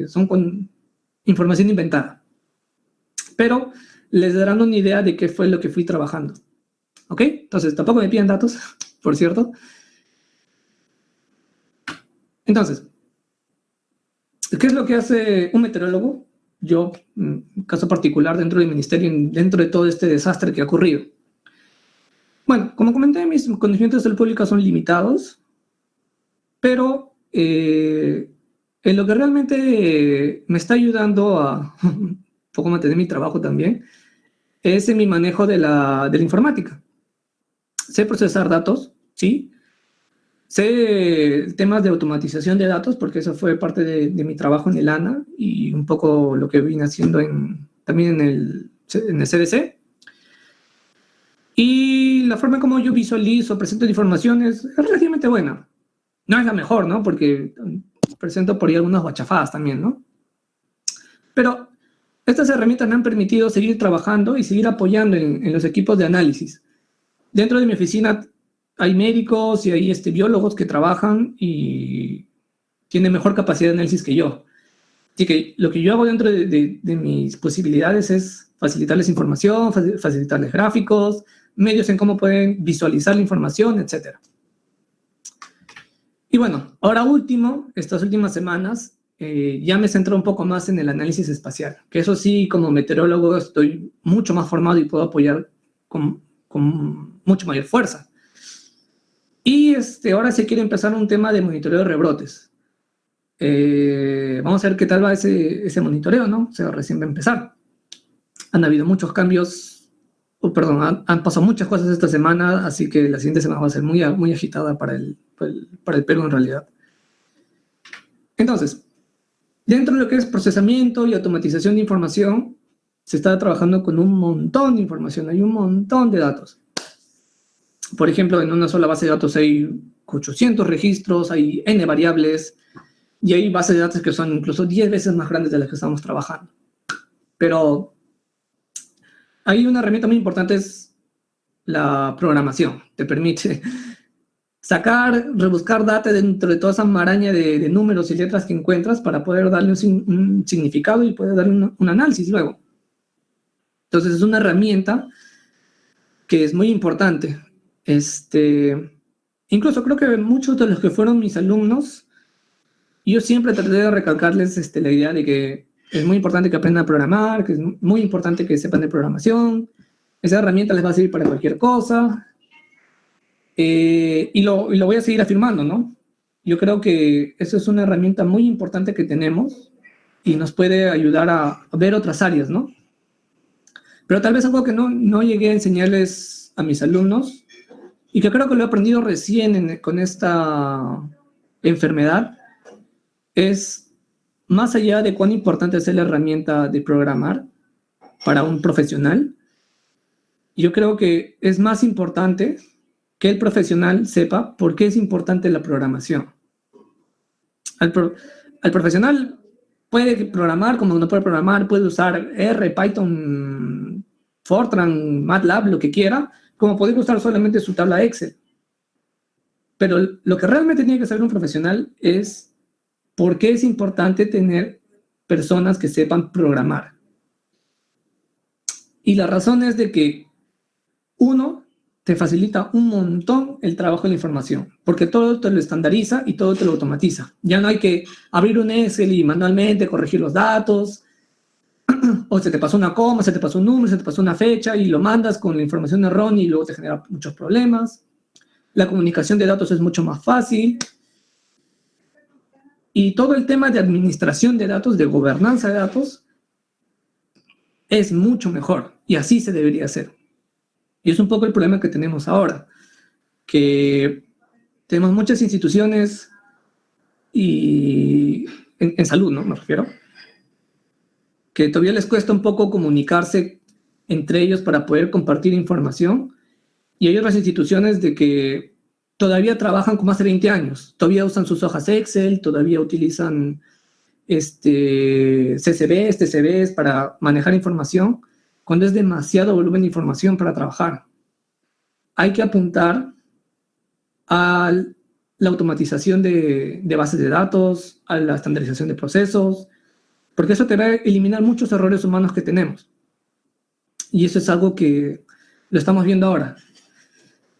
son con información inventada, pero les darán una idea de qué fue lo que fui trabajando. ¿Ok? Entonces, tampoco me piden datos, por cierto. Entonces, ¿qué es lo que hace un meteorólogo? yo, caso particular dentro del ministerio, dentro de todo este desastre que ha ocurrido. Bueno, como comenté, mis conocimientos de salud pública son limitados, pero en lo que realmente me está ayudando a un poco mantener mi trabajo también, es en mi manejo de la informática. Sé procesar datos, ¿sí? Sé temas de automatización de datos, porque eso fue parte de mi trabajo en el ANA y un poco lo que vine haciendo también en el CDC. Y la forma como yo visualizo, presento la información es relativamente buena. No es la mejor, ¿no? Porque presento por ahí algunas guachafadas también, ¿no? Pero estas herramientas me han permitido seguir trabajando y seguir apoyando en los equipos de análisis. Dentro de mi oficina hay médicos y hay biólogos que trabajan y tienen mejor capacidad de análisis que yo. Así que lo que yo hago dentro de mis posibilidades es facilitarles información, facilitarles gráficos, medios en cómo pueden visualizar la información, etc. Y bueno, ahora último, estas últimas semanas, ya me centro un poco más en el análisis espacial, que eso sí, como meteorólogo estoy mucho más formado y puedo apoyar con mucho mayor fuerza. Y ahora se quiere empezar un tema de monitoreo de rebrotes. Vamos a ver qué tal va ese monitoreo, ¿no? O sea, recién va a empezar. Han habido muchos cambios, han pasado muchas cosas esta semana, así que la siguiente semana va a ser muy, muy agitada para el Perú en realidad. Entonces, dentro de lo que es procesamiento y automatización de información, se está trabajando con un montón de información, hay un montón de datos. Por ejemplo, en una sola base de datos hay 800 registros, hay N variables, y hay bases de datos que son incluso 10 veces más grandes de las que estamos trabajando. Pero hay una herramienta muy importante, es la programación. Te permite rebuscar data dentro de toda esa maraña de números y letras que encuentras para poder darle un significado y poder darle un análisis luego. Entonces es una herramienta que es muy importante. Incluso creo que muchos de los que fueron mis alumnos, yo siempre traté de recalcarles la idea de que es muy importante que aprendan a programar, que es muy importante que sepan de programación. Esa herramienta les va a servir para cualquier cosa. Y lo voy a seguir afirmando, ¿no? Yo creo que eso es una herramienta muy importante que tenemos y nos puede ayudar a ver otras áreas, ¿no? Pero tal vez algo que no llegué a enseñarles a mis alumnos y que creo que lo he aprendido recién con esta enfermedad es, más allá de cuán importante es la herramienta de programar para un profesional, yo creo que es más importante que el profesional sepa por qué es importante la programación. Al profesional puede programar como no puede programar, puede usar R, Python, Fortran, MATLAB, lo que quiera, como puede usar solamente su tabla Excel. Pero lo que realmente tiene que saber un profesional es por qué es importante tener personas que sepan programar. Y la razón es de que, uno, te facilita un montón el trabajo de la información, porque todo te lo estandariza y todo te lo automatiza. Ya no hay que abrir un Excel y manualmente corregir los datos, o se te pasó una coma, se te pasó un número, se te pasó una fecha y lo mandas con la información errónea y luego te genera muchos problemas. La comunicación de datos es mucho más fácil. Y todo el tema de administración de datos, de gobernanza de datos, es mucho mejor y así se debería hacer. Y es un poco el problema que tenemos ahora, que tenemos muchas instituciones y en salud, ¿no? Me refiero, que todavía les cuesta un poco comunicarse entre ellos para poder compartir información, y hay otras instituciones de que todavía trabajan con más de 20 años, todavía usan sus hojas Excel, todavía utilizan CCBs, TCBs para manejar información, cuando es demasiado volumen de información para trabajar. Hay que apuntar a la automatización de bases de datos, a la estandarización de procesos, porque eso te va a eliminar muchos errores humanos que tenemos. Y eso es algo que lo estamos viendo ahora.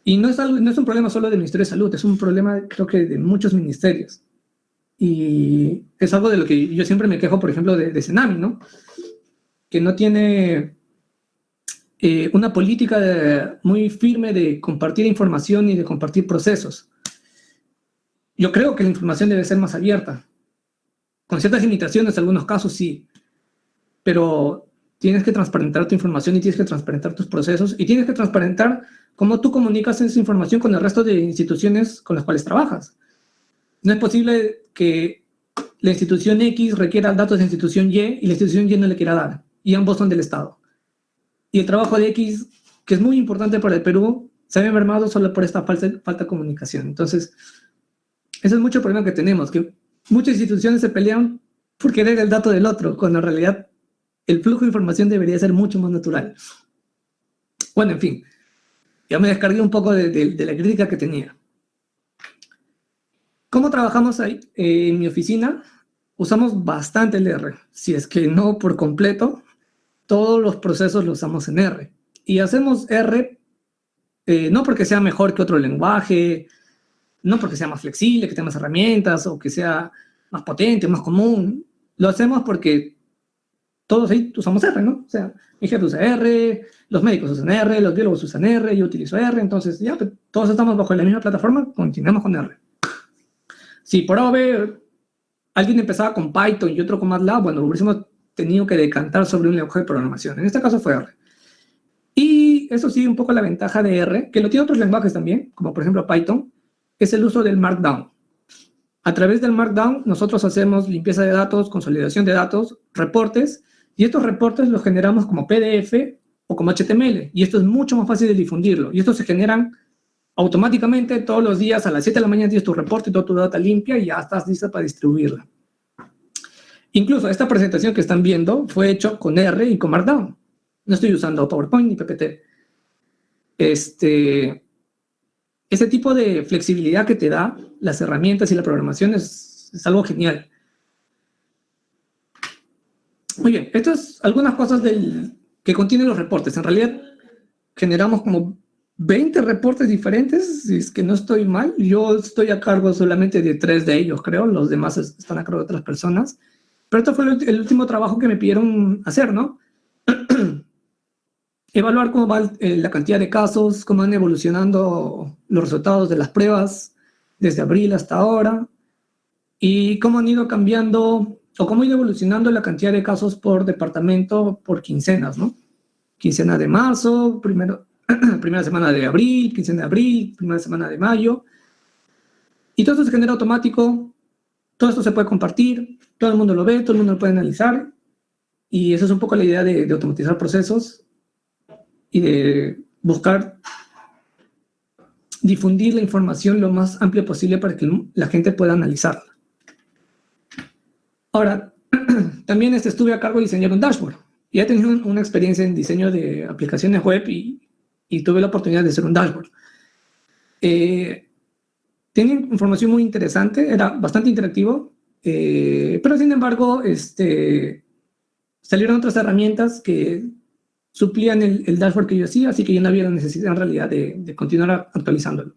Y no es un problema solo del Ministerio de Salud, es un problema, creo que, de muchos ministerios. Y es algo de lo que yo siempre me quejo, por ejemplo, de Senami, ¿no? Que no tiene una política muy firme de compartir información y de compartir procesos. Yo creo que la información debe ser más abierta, con ciertas limitaciones, en algunos casos sí, pero tienes que transparentar tu información y tienes que transparentar tus procesos y tienes que transparentar cómo tú comunicas esa información con el resto de instituciones con las cuales trabajas. No es posible que la institución X requiera datos de la institución Y y la institución Y no le quiera dar, y ambos son del Estado. Y el trabajo de X, que es muy importante para el Perú, se ha mermado solo por esta falta de comunicación. Entonces, ese es mucho problema que tenemos, que muchas instituciones se pelean por querer el dato del otro, cuando en realidad el flujo de información debería ser mucho más natural. Bueno, en fin, ya me descargué un poco de la crítica que tenía. ¿Cómo trabajamos ahí? En mi oficina usamos bastante el R. Si es que no por completo, todos los procesos los usamos en R. Y hacemos R no porque sea mejor que otro lenguaje, no porque sea más flexible, que tenga más herramientas o que sea más potente, más común. Lo hacemos porque todos ahí usamos R, ¿no? O sea, mi jefe usa R, los médicos usan R, los biólogos usan R, yo utilizo R, entonces ya pues, todos estamos bajo la misma plataforma, continuamos con R. Si por A o B alguien empezaba con Python y otro con MATLAB, bueno, hubiésemos tenido que decantar sobre un lenguaje de programación. En este caso fue R. Y eso sí, un poco la ventaja de R, que lo tiene otros lenguajes también, como por ejemplo Python, es el uso del Markdown. A través del Markdown, nosotros hacemos limpieza de datos, consolidación de datos, reportes, y estos reportes los generamos como PDF o como HTML, y esto es mucho más fácil de difundirlo, y estos se generan automáticamente todos los días a las 7 de la mañana tienes tu reporte y toda tu data limpia y ya estás lista para distribuirla. Incluso esta presentación que están viendo fue hecho con R y con Markdown. No estoy usando PowerPoint ni PPT. Ese tipo de flexibilidad que te da las herramientas y la programación es algo genial. Muy bien, estas es algunas cosas que contienen los reportes. En realidad generamos como 20 reportes diferentes, si es que no estoy mal. Yo estoy a cargo solamente de 3 de ellos, creo. Los demás están a cargo de otras personas. Pero esto fue el último trabajo que me pidieron hacer, ¿no? Evaluar cómo va la cantidad de casos, cómo van evolucionando los resultados de las pruebas desde abril hasta ahora y cómo han ido cambiando o cómo ha ido evolucionando la cantidad de casos por departamento por quincenas, ¿no? Quincena de marzo, primera semana de abril, quincena de abril, primera semana de mayo. Y todo esto se genera automático, todo esto se puede compartir, todo el mundo lo ve, todo el mundo lo puede analizar. Y esa es un poco la idea de automatizar procesos y de buscar difundir la información lo más amplio posible para que la gente pueda analizarla. Ahora, también estuve a cargo de diseñar un dashboard. Ya he tenido una experiencia en diseño de aplicaciones web y tuve la oportunidad de hacer un dashboard. Tenía información muy interesante, era bastante interactivo, pero sin embargo salieron otras herramientas que suplían el dashboard que yo hacía, así que yo no había la necesidad en realidad de continuar actualizándolo.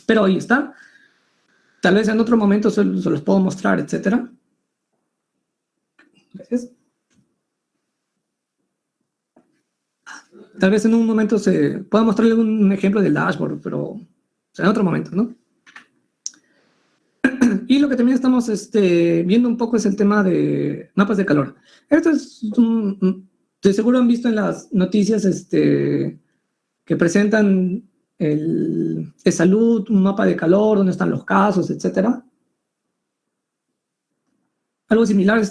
Pero ahí está. Tal vez en otro momento se los puedo mostrar, etcétera. Gracias. Tal vez en un momento se pueda mostrarle un ejemplo del dashboard, pero en otro momento, ¿no? Y lo que también estamos viendo un poco es el tema de mapas de calor. Esto es de seguro han visto en las noticias que presentan el salud, un mapa de calor, dónde están los casos, etcétera. Algo similar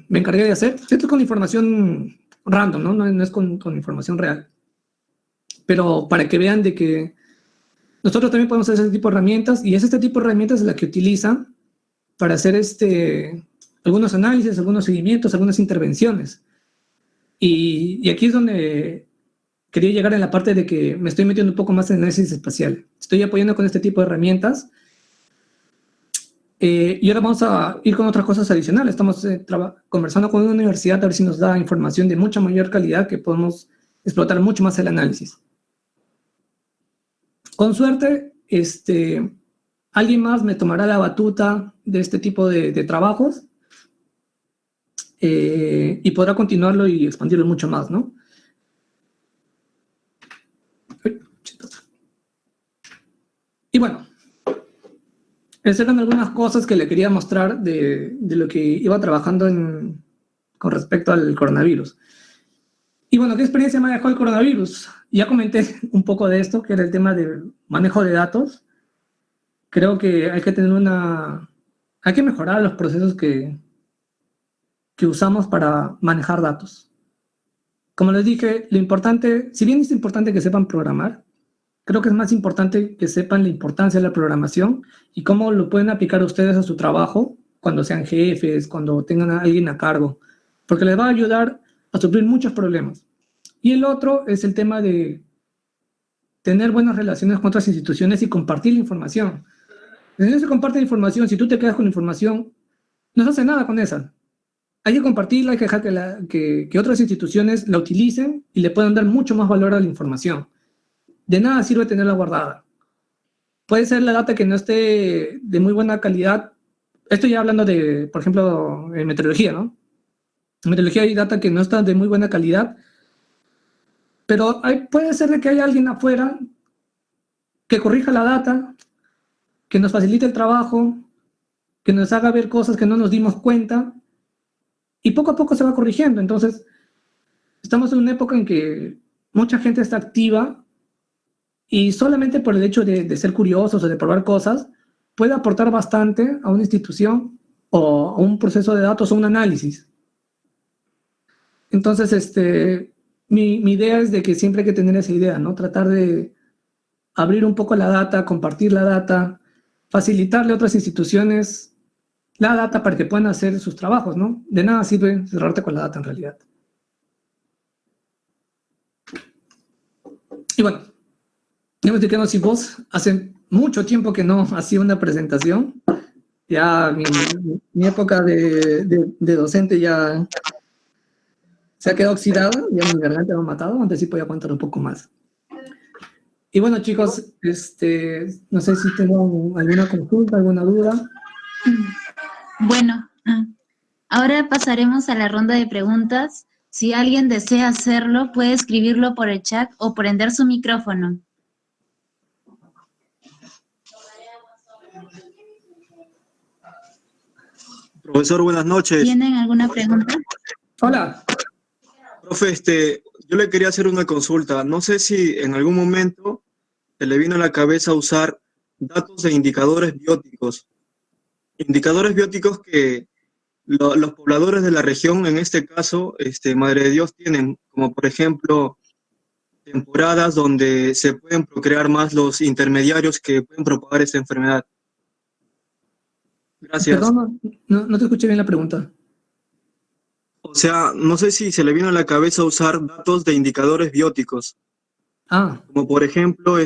me encargué de hacer. Esto es con información random, ¿no? No es con información real. Pero para que vean de que nosotros también podemos hacer ese tipo de herramientas y es este tipo de herramientas la que utilizan para hacer algunos análisis, algunos seguimientos, algunas intervenciones. Y aquí es donde quería llegar en la parte de que me estoy metiendo un poco más en análisis espacial. Estoy apoyando con este tipo de herramientas. Y ahora vamos a ir con otras cosas adicionales. Estamos conversando con una universidad a ver si nos da información de mucha mayor calidad que podemos explotar mucho más el análisis. Con suerte, alguien más me tomará la batuta de este tipo de trabajos y podrá continuarlo y expandirlo mucho más, ¿no? Y bueno, esas eran algunas cosas que le quería mostrar de lo que iba trabajando con respecto al coronavirus. Y bueno, ¿qué experiencia me ha dejado el coronavirus? Ya comenté un poco de esto, que era el tema del manejo de datos. Creo que hay que tener hay que mejorar los procesos que usamos para manejar datos. Como les dije, lo importante, si bien es importante que sepan programar, creo que es más importante que sepan la importancia de la programación y cómo lo pueden aplicar ustedes a su trabajo cuando sean jefes, cuando tengan a alguien a cargo, porque les va a ayudar a suplir muchos problemas. Y el otro es el tema de tener buenas relaciones con otras instituciones y compartir la información. Si no se comparte la información, si tú te quedas con la información, no se hace nada con esa. Hay que compartirla, hay que dejar que otras instituciones la utilicen y le puedan dar mucho más valor a la información. De nada sirve tenerla guardada. Puede ser la data que no esté de muy buena calidad. Estoy ya hablando de, por ejemplo, en meteorología, ¿no? En meteorología hay data que no está de muy buena calidad, pero puede ser de que haya alguien afuera que corrija la data, que nos facilite el trabajo, que nos haga ver cosas que no nos dimos cuenta, y poco a poco se va corrigiendo. Entonces, estamos en una época en que mucha gente está activa y solamente por el hecho de ser curiosos o de probar cosas, puede aportar bastante a una institución o a un proceso de datos o un análisis. Entonces, mi idea es de que siempre hay que tener esa idea, ¿no? Tratar de abrir un poco la data, compartir la data, facilitarle a otras instituciones la data para que puedan hacer sus trabajos, ¿no? De nada sirve cerrarte con la data en realidad. Y bueno, ya me estoy quedando sin voz. Hace mucho tiempo que no hacía una presentación. Ya mi época de docente ya se ha quedado oxidada, ya mi garganta me ha matado, antes sí podía aguantar un poco más. Y bueno, chicos, no sé si tengo alguna consulta, alguna duda. Bueno, ahora pasaremos a la ronda de preguntas. Si alguien desea hacerlo, puede escribirlo por el chat o prender su micrófono. Profesor, buenas noches. ¿Tienen alguna pregunta? Hola. Profe, yo le quería hacer una consulta. No sé si en algún momento se le vino a la cabeza usar datos de indicadores bióticos. Indicadores bióticos que los pobladores de la región, en este caso, Madre de Dios, tienen, como por ejemplo, temporadas donde se pueden procrear más los intermediarios que pueden propagar esta enfermedad. Gracias. Perdón, no te escuché bien la pregunta. O sea, no sé si se le vino a la cabeza usar datos de indicadores bióticos. Como por ejemplo,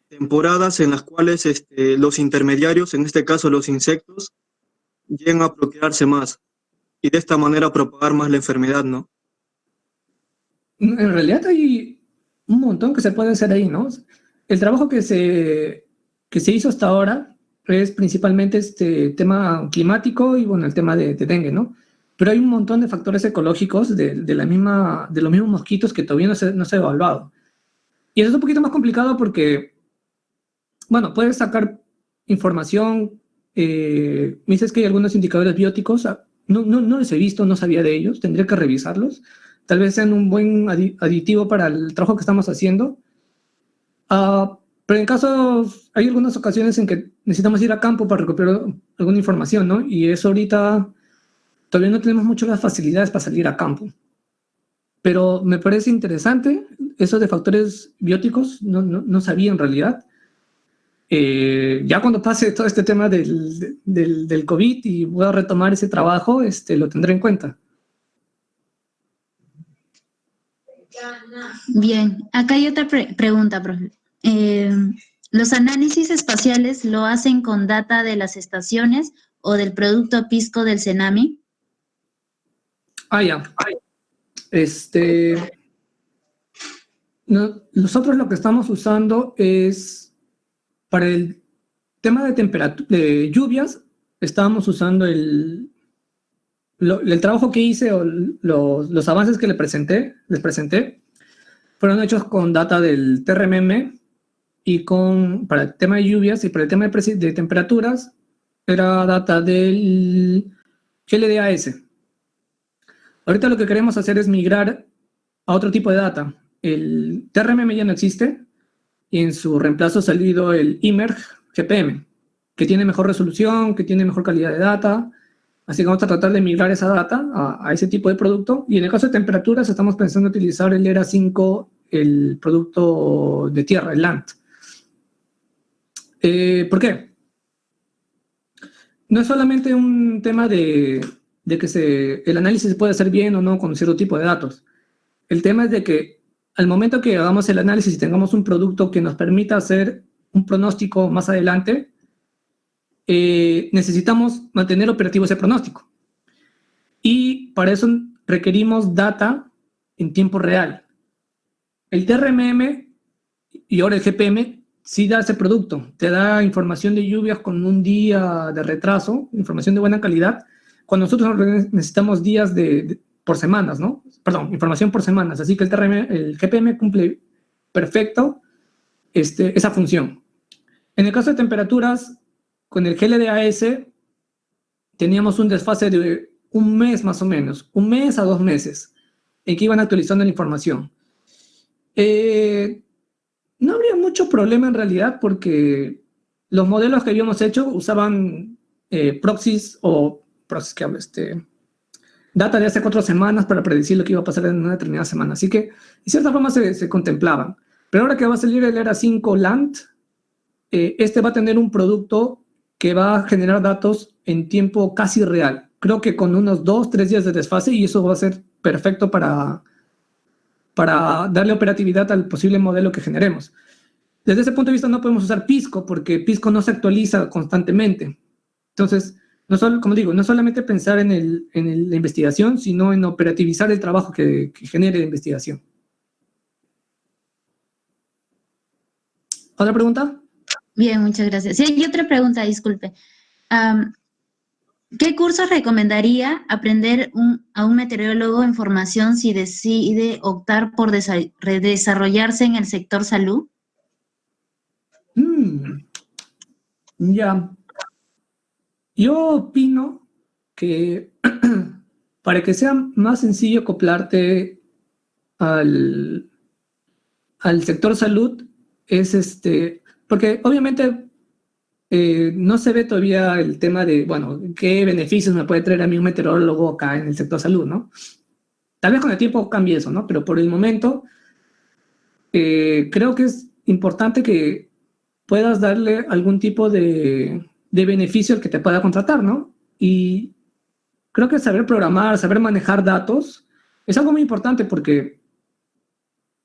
temporadas en las cuales los intermediarios, en este caso los insectos, llegan a procrearse más y de esta manera propagar más la enfermedad, ¿no? En realidad hay un montón que se puede hacer ahí, ¿no? El trabajo que se hizo hasta ahora es principalmente este tema climático y, bueno, el tema de dengue, ¿no? Pero hay un montón de factores ecológicos de los mismos mosquitos que todavía no se ha evaluado. Y eso es un poquito más complicado porque, bueno, puedes sacar información, me dices que hay algunos indicadores bióticos, no los he visto, no sabía de ellos, tendría que revisarlos. Tal vez sean un buen aditivo para el trabajo que estamos haciendo. Pero en casos, hay algunas ocasiones en que necesitamos ir a campo para recuperar alguna información, ¿no? Y eso ahorita todavía no tenemos mucho las facilidades para salir a campo. Pero me parece interesante eso de factores bióticos, no sabía en realidad. Ya cuando pase todo este tema del COVID y pueda retomar ese trabajo, lo tendré en cuenta. Bien, acá hay otra pregunta, profe. ¿Los análisis espaciales lo hacen con data de las estaciones o del producto Pisco del Cenami? Ya. Nosotros lo que estamos usando es para tema de de lluvias, estábamos usando el trabajo que hice o los avances que les presenté, fueron hechos con data del TRMM y para el tema de lluvias y para el tema de temperaturas, era data del GLDAS. Ahorita lo que queremos hacer es migrar a otro tipo de data. El TRMM ya no existe y en su reemplazo ha salido el IMERG GPM, que tiene mejor resolución, que tiene mejor calidad de data. Así que vamos a tratar de migrar esa data a ese tipo de producto. Y en el caso de temperaturas, estamos pensando en utilizar el ERA5, el producto de tierra, el LANT. ¿Por qué? No es solamente un tema de que el análisis se puede hacer bien o no con cierto tipo de datos. El tema es de que al momento que hagamos el análisis y tengamos un producto que nos permita hacer un pronóstico más adelante, necesitamos mantener operativo ese pronóstico. Y para eso requerimos data en tiempo real. El TRMM y ahora el GPM sí da ese producto. Te da información de lluvias con un día de retraso, información de buena calidad, cuando nosotros necesitamos días por semanas, ¿no? Perdón, información por semanas. Así que el GPM cumple perfecto esa función. En el caso de temperaturas, con el GLDAS teníamos un desfase de un mes más o menos, 1 mes a 2 meses, en que iban actualizando la información. No habría mucho problema en realidad porque los modelos que habíamos hecho usaban proxies que hablo, data de hace 4 semanas para predecir lo que iba a pasar en una determinada semana. Así que, de cierta forma, se contemplaban. Pero ahora que va a salir el ERA5 LANT, va a tener un producto que va a generar datos en tiempo casi real. Creo que con unos 2-3 días de desfase, y eso va a ser perfecto para darle operatividad al posible modelo que generemos. Desde ese punto de vista no podemos usar Pisco porque Pisco no se actualiza constantemente. Entonces, como digo, no solamente pensar en la investigación, sino en operativizar el trabajo que genere la investigación. ¿Otra pregunta? Bien, muchas gracias. Sí, y otra pregunta, disculpe. ¿Qué cursos recomendaría aprender a un meteorólogo en formación si decide optar por desarrollarse en el sector salud? Ya. Yo opino que para que sea más sencillo acoplarte al sector salud es porque obviamente no se ve todavía el tema de, bueno, qué beneficios me puede traer a mí un meteorólogo acá en el sector salud, ¿no? Tal vez con el tiempo cambie eso, ¿no? Pero por el momento creo que es importante que puedas darle algún tipo de beneficio al que te pueda contratar, ¿no? Y creo que saber programar, saber manejar datos es algo muy importante porque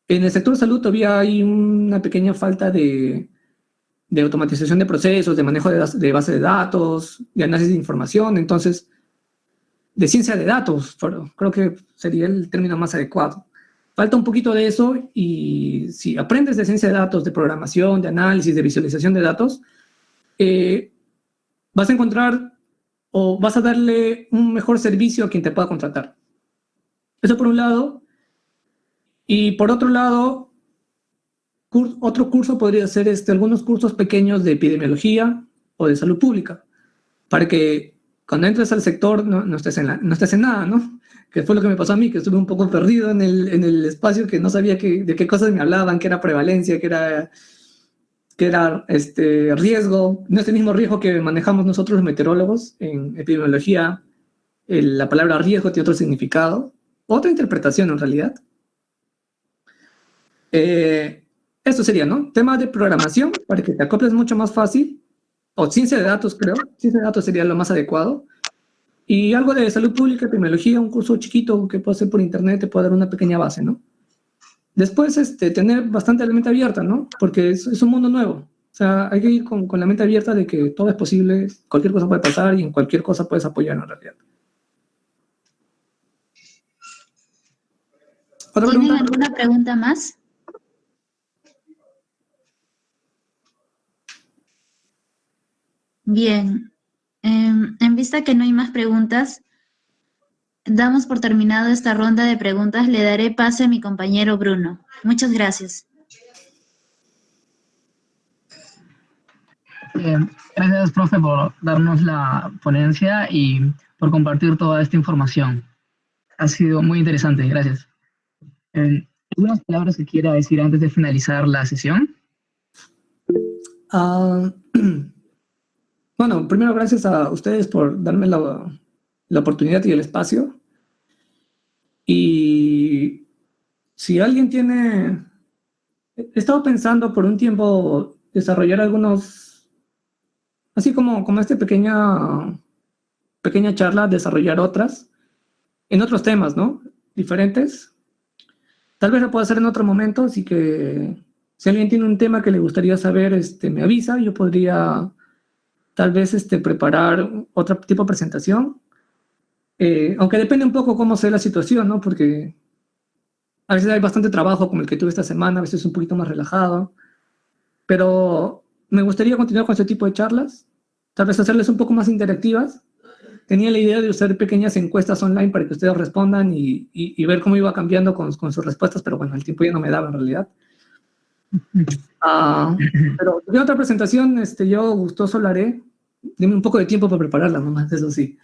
en el sector salud todavía hay una pequeña falta de automatización de procesos, de manejo de base de datos, de análisis de información, entonces, de ciencia de datos, pero creo que sería el término más adecuado. Falta un poquito de eso y si aprendes de ciencia de datos, de programación, de análisis, de visualización de datos, vas a encontrar o vas a darle un mejor servicio a quien te pueda contratar. Eso por un lado. Y por otro lado, otro curso podría ser algunos cursos pequeños de epidemiología o de salud pública, para que cuando entres al sector no estés en nada, ¿no? Que fue lo que me pasó a mí, que estuve un poco perdido en el espacio, que no sabía de qué cosas me hablaban, qué era prevalencia, qué era riesgo. No es el mismo riesgo que manejamos nosotros los meteorólogos en epidemiología. La palabra riesgo tiene otro significado, otra interpretación en realidad. Esto sería, ¿no? Tema de programación, para que te acoples mucho más fácil, o ciencia de datos, creo. Ciencia de datos sería lo más adecuado. Y algo de salud pública, epidemiología, un curso chiquito que puedo hacer por internet, te puede dar una pequeña base, ¿no? Después, tener bastante la mente abierta, ¿no? Porque es un mundo nuevo. O sea, hay que ir con la mente abierta de que todo es posible, cualquier cosa puede pasar y en cualquier cosa puedes apoyar en realidad. ¿Tienen alguna pregunta más? Bien. En vista que no hay más preguntas, damos por terminado esta ronda de preguntas. Le daré pase a mi compañero Bruno. Muchas gracias. Gracias, profe, por darnos la ponencia y por compartir toda esta información. Ha sido muy interesante, gracias. ¿Algunas palabras que quiera decir antes de finalizar la sesión? Bueno, primero gracias a ustedes por darme la oportunidad y el espacio. Y si alguien tiene... He estado pensando por un tiempo desarrollar algunos, así como esta pequeña charla, desarrollar otras en otros temas, ¿no? Diferentes. Tal vez lo pueda hacer en otro momento, así que si alguien tiene un tema que le gustaría saber, me avisa. Yo podría tal vez preparar otro tipo de presentación, aunque depende un poco cómo sea la situación, ¿no? Porque a veces hay bastante trabajo como el que tuve esta semana, a veces un poquito más relajado, pero me gustaría continuar con este tipo de charlas, tal vez hacerles un poco más interactivas. Tenía la idea de usar pequeñas encuestas online para que ustedes respondan y ver cómo iba cambiando con sus respuestas, pero bueno, el tiempo ya no me daba en realidad. Pero en otra presentación, yo gustoso la haré. Dime un poco de tiempo para prepararla, nomás, eso sí.